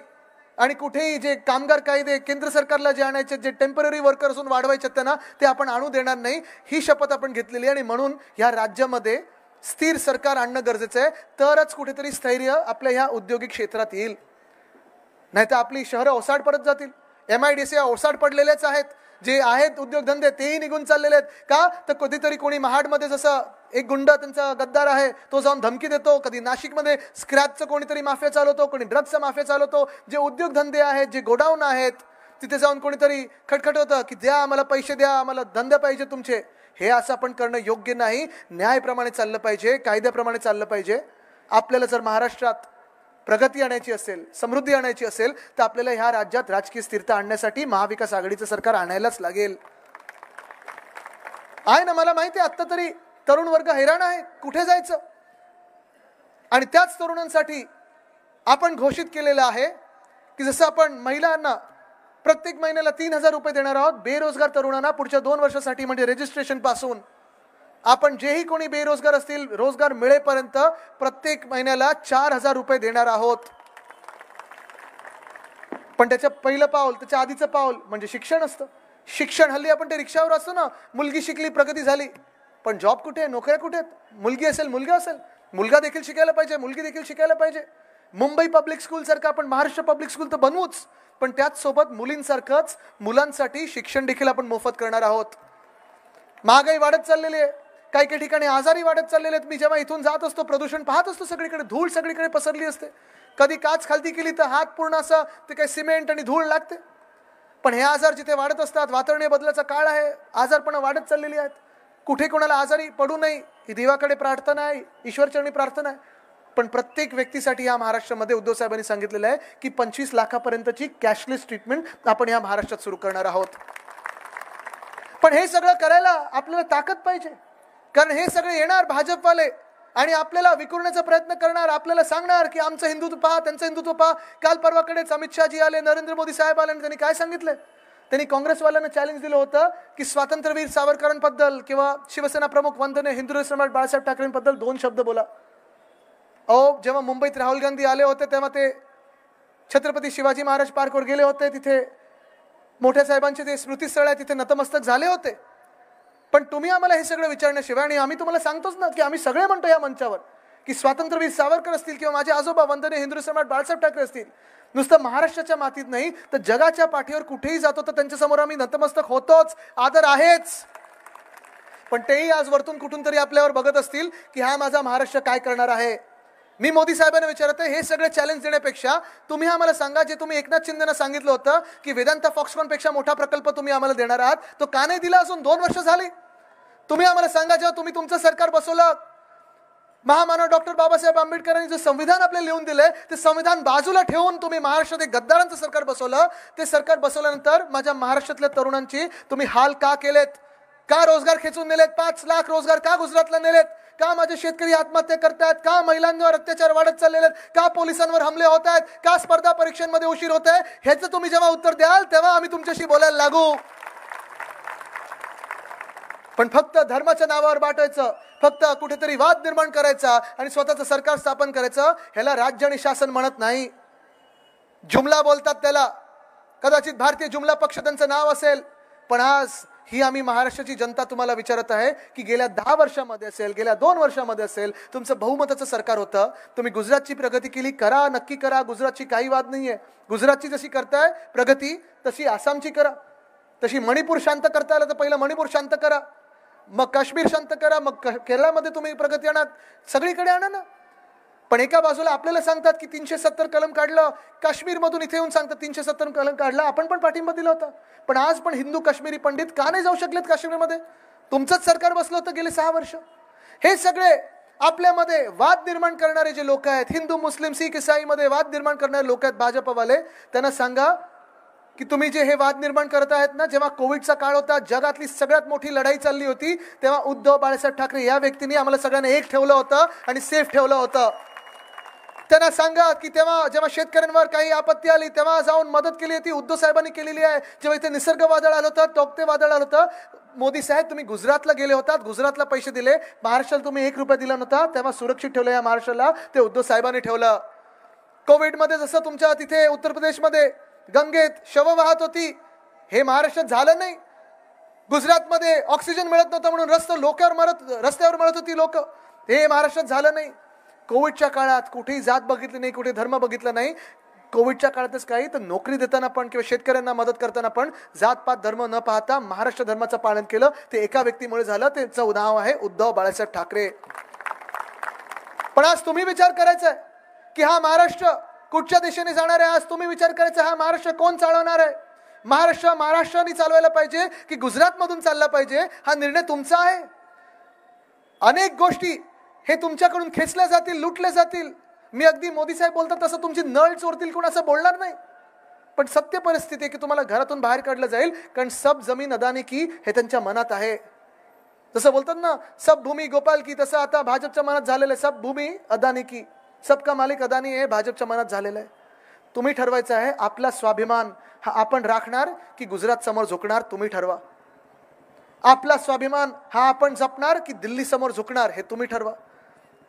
आणि कुठेही जे कामगार कायदे केंद्र सरकारला जे आणायचे, जे टेम्पररी वर्कर असून वाढवायचे त्यांना, ते आपण आणू देणार नाही, ही शपथ आपण घेतलेली. आणि म्हणून ह्या राज्यामध्ये स्थिर सरकार आणणं गरजेचं आहे, तरच कुठेतरी स्थैर्य आपल्या ह्या औद्योगिक क्षेत्रात येईल. नाहीतर आपली शहरं ओसाड पडत जातील. MIDC ओसाड पडलेलेच आहेत. जे आहेत उद्योगधंदे तेही निघून चाललेले आहेत. का तर कधीतरी कोणी महाडमध्ये जसं एक गुंड त्यांचा गद्दार आहे तो जाऊन धमकी देतो, कधी नाशिकमध्ये स्क्रॅपचं कोणीतरी माफिया चालवतो, कोणी ड्रग्सचा माफिया चालवतो. जे उद्योगधंदे आहेत, जे गोडाऊन आहेत, तिथे जाऊन कोणीतरी खटखटवतं की द्या आम्हाला पैसे, द्या आम्हाला धंदे पाहिजे तुमचे. हे असं आपण करणं योग्य नाही. न्यायाप्रमाणे चाललं पाहिजे, कायद्याप्रमाणे चाललं पाहिजे. आपल्याला जर महाराष्ट्रात प्रगती आणायची असेल, समृद्धी आणायची असेल, तर आपल्याला ह्या राज्यात राजकीय स्थिरता आणण्यासाठी महाविकास आघाडीचं सरकार आणायलाच लागेल. आहे ना, मला माहिती आहे, आत्ता तरी तरुण वर्ग हैराण आहे, कुठे जायचं. आणि त्याच तरुणांसाठी आपण घोषित केलेलं आहे की जसं आपण महिलांना प्रत्येक महिन्याला 3,000 रुपये देणार आहोत, बेरोजगार तरुणांना पुढच्या 2 वर्षासाठी म्हणजे रजिस्ट्रेशन पासून आपण जेही कोणी बेरोजगार असतील रोजगार मिळेपर्यंत प्रत्येक महिन्याला 4,000 रुपये देणार आहोत. पण त्याचं पहिलं पाऊल, त्याच्या आधीचं पाऊल म्हणजे शिक्षण असतं. शिक्षण हल्ली आपण ते रिक्षावर असतो ना, मुलगी शिकली प्रगती झाली, पण जॉब कुठे आहे, नोकऱ्या कुठे आहेत. मुलगी असेल मुलगा असेल, मुलगा देखील शिकायला पाहिजे, मुलगी देखील शिकायला पाहिजे. मुंबई पब्लिक स्कूल सारखं आपण महाराष्ट्र पब्लिक स्कूल तर बनवूच, पण त्याच सोबत मुलींसारखंच मुलांसाठी शिक्षण देखील आपण मोफत करणार आहोत. महागाई वाढत चाललेली आहे, काही काही ठिकाणी आजारी वाढत चाललेले आहेत. मी जेव्हा इथून जात असतो प्रदूषण पाहत असतो, सगळीकडे धूळ सगळीकडे पसरली असते. कधी काच खालती केली तर हात पूर्ण असं ते काही सिमेंट आणि धूळ लागते. पण हे आजार जिथे वाढत असतात, वातावरणीय बदलाचा काळ आहे, आजारपणं वाढत चाललेली आहेत. कुठे कोणाला आजारी पडू नये ही देवाकडे प्रार्थना आहे, ईश्वरचरणी प्रार्थना आहे. पण प्रत्येक व्यक्तीसाठी या महाराष्ट्रामध्ये उद्धव साहेबांनी सांगितलेलं आहे की 25 लाखापर्यंतची कॅशलेस ट्रीटमेंट आपण या महाराष्ट्रात सुरू करणार आहोत. पण हे सगळं करायला आपल्याला ताकद पाहिजे, कारण हे सगळे येणार भाजपवाले आणि आपल्याला विखुरण्याचा प्रयत्न करणार, आपल्याला सांगणार की आमचं हिंदुत्व पहा, त्यांचं हिंदुत्व पहा. काल परवाकडेच अमित शहाजी आले, नरेंद्र मोदी साहेब आले आणि त्यांनी काय सांगितलं, त्यांनी काँग्रेसवाल्यांना चॅलेंज दिलं होतं की स्वातंत्र्यवीर सावरकरांबद्दल किंवा शिवसेना प्रमुख वंदनीय हिंदू सम्राट बाळासाहेब ठाकरेंबद्दल 2 शब्द बोला. अहो, जेव्हा मुंबईत राहुल गांधी आले होते तेव्हा ते छत्रपती शिवाजी महाराज पार्कवर गेले होते, तिथे मोठ्या साहेबांचे ते स्मृतीस्थळ आहे तिथे नतमस्तक झाले होते. पण तुम्ही आम्हाला हे सगळं विचारण्याशिवाय, आणि आम्ही तुम्हाला सांगतोच ना की आम्ही सगळे म्हणतो या मंचावर की स्वातंत्र्यवीर सावरकर असतील किंवा माझे आजोबा वंदनीय हिंदू सम्राट बाळासाहेब ठाकरे असतील, नुसतं महाराष्ट्राच्या मातीत नाही तर जगाच्या पाठीवर कुठेही जातो तर त्यांच्यासमोर आम्ही नतमस्तक होतोच, आदर आहेच. पण तेही आज वरतून कुठून तरी आपल्यावर बघत असतील की हा माझा महाराष्ट्र काय करणार आहे. मी मोदी साहेबांना विचारते, हे सगळे चॅलेंज देण्यापेक्षा तुम्ही आम्हाला सांगा, जे तुम्ही एकनाथ शिंदेना सांगितलं होतं की वेदांता फॉक्सकॉनपेक्षा मोठा प्रकल्प तुम्ही आम्हाला देणार आहात, तो का नाही दिला? अजून 2 वर्ष झाली. तुम्ही आम्हाला सांगा, जेव्हा तुम्ही तुमचं सरकार बसवलं, महामानव डॉक्टर बाबासाहेब आंबेडकरांनी जे संविधान आपल्याला लिहून दिले ते संविधान बाजूला ठेवून तुम्ही महाराष्ट्रात एक गद्दारांचं सरकार बसवलं. ते सरकार बसवल्यानंतर माझ्या महाराष्ट्रातल्या तरुणांची तुम्ही हाल का केलेत? का रोजगार खेचून नेलेत? 5 लाख रोजगार का गुजरातला नेलेत? का माझे शेतकरी आत्महत्या करतायत? का महिलांवर अत्याचार वाढत चाललेले आहेत? का पोलिसांवर हमले होत आहेत? का स्पर्धा परीक्षांमध्ये उशीर होत आहे? ह्याचं तुम्ही जेव्हा उत्तर द्याल तेव्हा आम्ही तुमच्याशी बोलायला लागू. पण फक्त धर्माच्या नावावर बाटायचं, फक्त कुठेतरी वाद निर्माण करायचा आणि स्वतःचं सरकार स्थापन करायचं, ह्याला राज्य आणि शासन म्हणत नाही. जुमला बोलतात त्याला, कदाचित भारतीय जुमला पक्ष त्यांचं नाव असेल. पण आज ही आम्ही महाराष्ट्राची जनता तुम्हाला विचारत आहे की गेल्या 10 वर्षामध्ये असेल, गेल्या 2 वर्षामध्ये असेल, तुमचं बहुमताचं सरकार होतं, तुम्ही गुजरातची प्रगती केली, करा, नक्की करा. गुजरातची काही वाद नाहीये. गुजरातची जशी करताय प्रगती तशी आसामची करा, तशी मणिपूर शांत करता आलं तर पहिलं मणिपूर शांत करा, मग काश्मीर शांत करा, मग केरळमध्ये तुम्ही प्रगती आणा, सगळीकडे आणा ना. पण एका बाजूला आपल्याला सांगतात की 370 कलम काढलं, काश्मीरमधून इथे येऊन सांगतात 370 कलम काढला, आपण पण पाठिंबा दिला होता. पण आज पण हिंदू काश्मीरी पंडित का नाही जाऊ शकलेत काश्मीरमध्ये? तुमचंच सरकार बसलं होतं गेले 6 वर्ष. हे सगळे आपल्यामध्ये वाद निर्माण करणारे जे लोक आहेत, हिंदू मुस्लिम शीख ईसाईमध्ये वाद निर्माण करणारे लोक आहेत भाजपवाले, त्यांना सांगा की तुम्ही जे हे वाद निर्माण करत आहेत ना, जेव्हा कोविडचा काळ होता, जगातली सगळ्यात मोठी लढाई चालली होती, तेव्हा उद्धव बाळासाहेब ठाकरे या व्यक्तीने आम्हाला सगळ्यांना एक ठेवलं होतं आणि सेफ ठेवलं होतं. त्यांना सांगा की तेव्हा जेव्हा शेतकऱ्यांवर काही आपत्ती आली तेव्हा जाऊन मदत केली होती उद्धव साहेबांनी केलेली आहे. जेव्हा इथे निसर्ग वादळ आलं होतं, तोक्ते वादळ आलं होतं, मोदी साहेब तुम्ही गुजरातला गेले होतात, गुजरातला पैसे दिले, महाराष्ट्राला तुम्ही 1 रुपया दिला नव्हता, तेव्हा सुरक्षित ठेवलं या महाराष्ट्राला, ते उद्धव साहेबांनी ठेवलं. कोविडमध्ये जसं तुमच्या तिथे उत्तर प्रदेशमध्ये गंगेत शव वाहत होती, हे महाराष्ट्रात झालं नाही. गुजरातमध्ये ऑक्सिजन मिळत नव्हतं म्हणून रस्त्यावर मरत होती लोक, हे महाराष्ट्रात झालं नाही. कोविडच्या काळात कुठेही जात बघितली नाही, कुठे धर्म बघितला नाही. कोविडच्या काळातच काही तर नोकरी देताना पण किंवा शेतकऱ्यांना मदत करताना पण जातपात धर्म न पाहता महाराष्ट्र धर्माचं पालन केलं. ते एका व्यक्तीमुळे झालं, त्याचं नाव आहे उद्धव बाळासाहेब ठाकरे. पण आज तुम्ही विचार करायचा की हा महाराष्ट्र कुठच्या दिशेने जाणार आहे? आज तुम्ही विचार करायचा हा महाराष्ट्र कोण चालवणार आहे? महाराष्ट्राने चालवायला पाहिजे की गुजरातमधून चालला पाहिजे? हा निर्णय तुमचा आहे. अनेक गोष्टी हे तुमच्याकडून खेचल्या जातील, लुटल्या जातील. मी अगदी मोदी साहेब बोलतात तसं तुमची नळ चोरतील कोण असं बोलणार नाही, पण सत्य परिस्थिती आहे की तुम्हाला घरातून बाहेर काढलं जाईल, कारण सब जमीन अदानी की हे त्यांच्या मनात आहे. जसं बोलतात ना सब भूमी गोपाल की, तसं आता भाजपच्या मनात झालेलं आहे सब भूमी अदानी की, सबका मालिक अदानी हे भाजपच्या मनात झालेलं आहे. तुम्ही ठरवायचं आहे आपला स्वाभिमान हा आपण राखणार की गुजरात समोर झुकणार, तुम्ही ठरवा. आपला स्वाभिमान हा आपण जपणार की दिल्ली समोर झुकणार, हे तुम्ही ठरवा.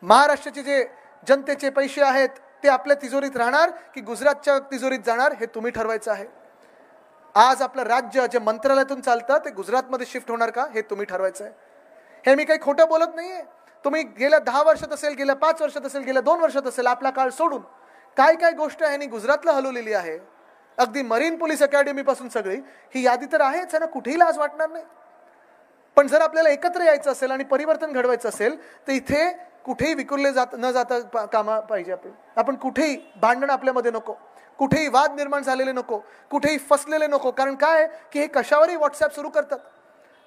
महाराष्ट्राचे जे जनतेचे पैसे आहेत ते आपल्या तिजोरीत राहणार की गुजरातच्या तिजोरीत जाणार, हे तुम्ही ठरवायचं आहे. आज आपलं राज्य जे मंत्रालयातून चालतं ते गुजरातमध्ये शिफ्ट होणार का, हे तुम्ही ठरवायचं आहे. हे मी काही खोटं बोलत नाहीये. तुम्ही गेल्या 10 वर्षात असेल, गेल्या 5 वर्षात असेल, गेल्या 2 वर्षात असेल, आपला काळ सोडून काय काय गोष्ट आहे गुजरातला हलवलेली आहे. अगदी मरीन पोलीस अकॅडमी पासून सगळी ही यादी तर आहेच ना, कुठेही लाज वाटणार नाही. पण जर आपल्याला एकत्र यायचं असेल आणि परिवर्तन घडवायचं असेल तर इथे कुठेही विखुरले न जाता कामा पाहिजे. आपण कुठेही भांडण आपल्यामध्ये नको, कुठेही वाद निर्माण झालेले नको, कुठेही फसलेले नको. कारण काय की हे कशावरही व्हॉट्सअप सुरू करतात.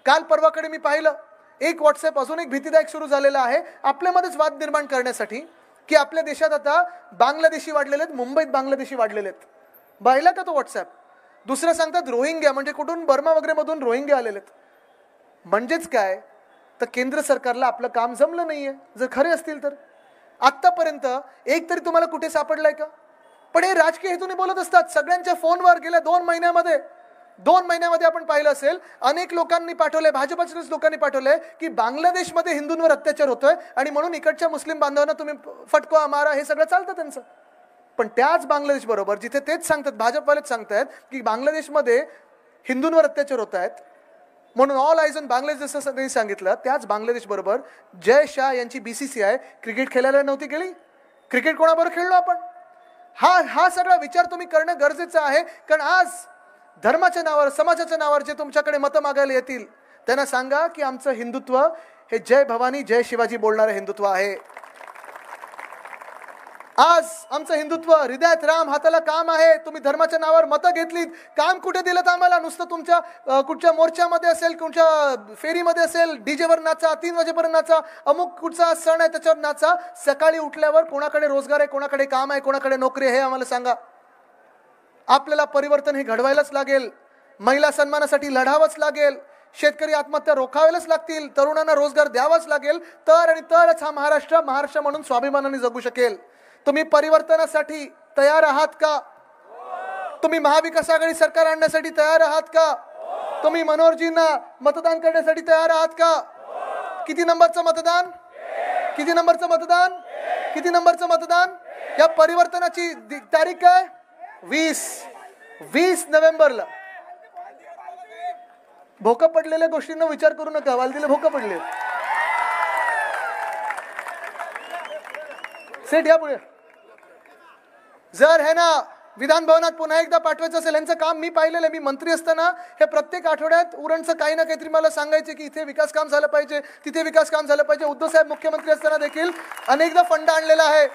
काल परवाकडे मी पाहिलं एक व्हॉट्सअप अजून एक भीतीदायक सुरू झालेला आहे आपल्यामध्येच वाद निर्माण करण्यासाठी, की आपल्या देशात आता बांगलादेशी वाढलेले आहेत, मुंबईत बांगलादेशी वाढलेले आहेत. पाहिला का तो व्हॉट्सअप? दुसरं सांगतात रोहिंग्या, म्हणजे कुठून बर्मा वगैरे मधून रोहिंग्या आलेले आहेत. म्हणजेच काय तर केंद्र सरकारला आपलं काम जमलं नाहीये. जर खरे असतील तर आतापर्यंत एक तरी तुम्हाला कुठे सापडलाय का? पण हे राजकीय हेतूने बोलत असतात. सगळ्यांच्या फोनवर गेल्या 2 महिन्यामध्ये आपण पाहिलं असेल अनेक लोकांनी पाठवलंय, भाजपच्याच लोकांनी पाठवलंय की बांगलादेशमध्ये हिंदूंवर अत्याचार होतोय आणि म्हणून इकडच्या मुस्लिम बांधवांना तुम्ही फटका मारा, हे सगळं चालतं त्यांचं. पण त्याच बांगलादेश बरोबर जिथे तेच सांगतात, भाजपवालेच सांगतायत की बांगलादेशमध्ये हिंदूंवर अत्याचार होत आहेत म्हणून ऑल आयज ऑन बांगलादेश जसं त्यांनी सांगितलं, त्याच बांगलादेश बरोबर जय शाह यांची BCCI क्रिकेट खेळायला नव्हती गेली. क्रिकेट कोणाबरोबर खेळलो आपण? हा सगळा विचार तुम्ही करणं गरजेचं आहे. कारण आज धर्माच्या नावावर, समाजाच्या नावावर जे तुमच्याकडे मतं मागायला येतील त्यांना सांगा की आमचं हिंदुत्व हे जय भवानी जय शिवाजी बोलणारं हिंदुत्व आहे. आज आमचं हिंदुत्व हृदयात राम हाताला काम आहे. तुम्ही धर्माच्या नावावर मतं घेतलीत, काम कुठे दिलं आम्हाला? नुसतं तुमच्या कुठच्या मोर्चामध्ये असेल, कुठच्या फेरीमध्ये असेल, डीजेवर नाचा, 3 वाजेपर्यंत नाचा, अमुक कुठचा सण आहे त्याच्यावर नाचा. सकाळी उठल्यावर कोणाकडे रोजगार आहे, कोणाकडे काम आहे, कोणाकडे नोकरी आहे, हे आम्हाला सांगा. आपल्याला परिवर्तन हे घडवायलाच लागेल. महिला सन्मानासाठी लढावंच लागेल. शेतकरी आत्महत्या रोखावेलाच लागतील. तरुणांना रोजगार द्यावाच लागेल. तरच हा महाराष्ट्र म्हणून स्वाभिमानाने जगू शकेल. तुम्ही परिवर्तनासाठी तयार आहात का? तुम्ही महाविकास आघाडी सरकार आणण्यासाठी तयार आहात का? तुम्ही मनोहरजींना मतदान करण्यासाठी तयार आहात का? किती नंबरचं मतदान? किती नंबरचं मतदान? किती नंबरचं मतदान? या परिवर्तनाची तारीख काय? 20 नोव्हेंबरला. भोकं पडलेल्या गोष्टींना विचार करू नका. वालदीला भोकं पडले. सेठ या पुढे. जर है ना विधान भवनात पुन्हा एकदा पाठवायचं असेल, यांचं काम मी पाहिलेलं आहे. मी मंत्री असताना हे प्रत्येक आठवड्यात उरणचं काही ना काहीतरी मला सांगायचे की इथे विकास काम झालं पाहिजे, तिथे विकास काम झालं पाहिजे. उद्धव साहेब मुख्यमंत्री असताना देखील अनेकदा फंड आणलेला आहे.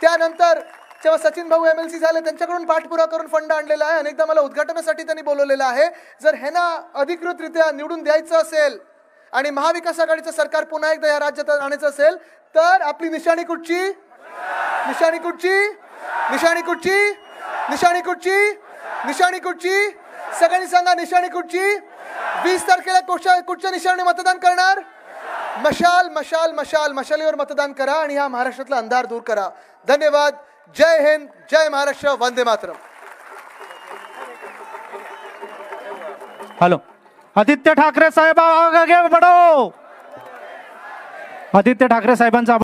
त्यानंतर जेव्हा सचिन भाऊ MLC झाले त्यांच्याकडून पाठपुरावा करून फंड आणलेला आहे. अनेकदा मला उद्घाटनासाठी त्यांनी बोलवलेलं आहे. जर हे ना अधिकृतरित्या निवडून द्यायचं असेल आणि महाविकास आघाडीचं सरकार पुन्हा एकदा या राज्यात आणायचं असेल तर आपली निशाणी कुठची? निशाणी कुठची? निशाणी कुठची? निशाणी कुठची? निशाणी कुठची? सगळ्यांनी सांगा निशाणी कुठची? 20 तारखेला कुठच्या निशाणी मतदान करणार? मशाल मशाल मशाल मशालीवर मतदान करा आणि या महाराष्ट्रातला अंधार दूर करा. धन्यवाद. जय हिंद, जय महाराष्ट्र, वंदे मातरम. हॅलो, आदित्य ठाकरे साहेब आगे बढो. आदित्य ठाकरे साहेबांचा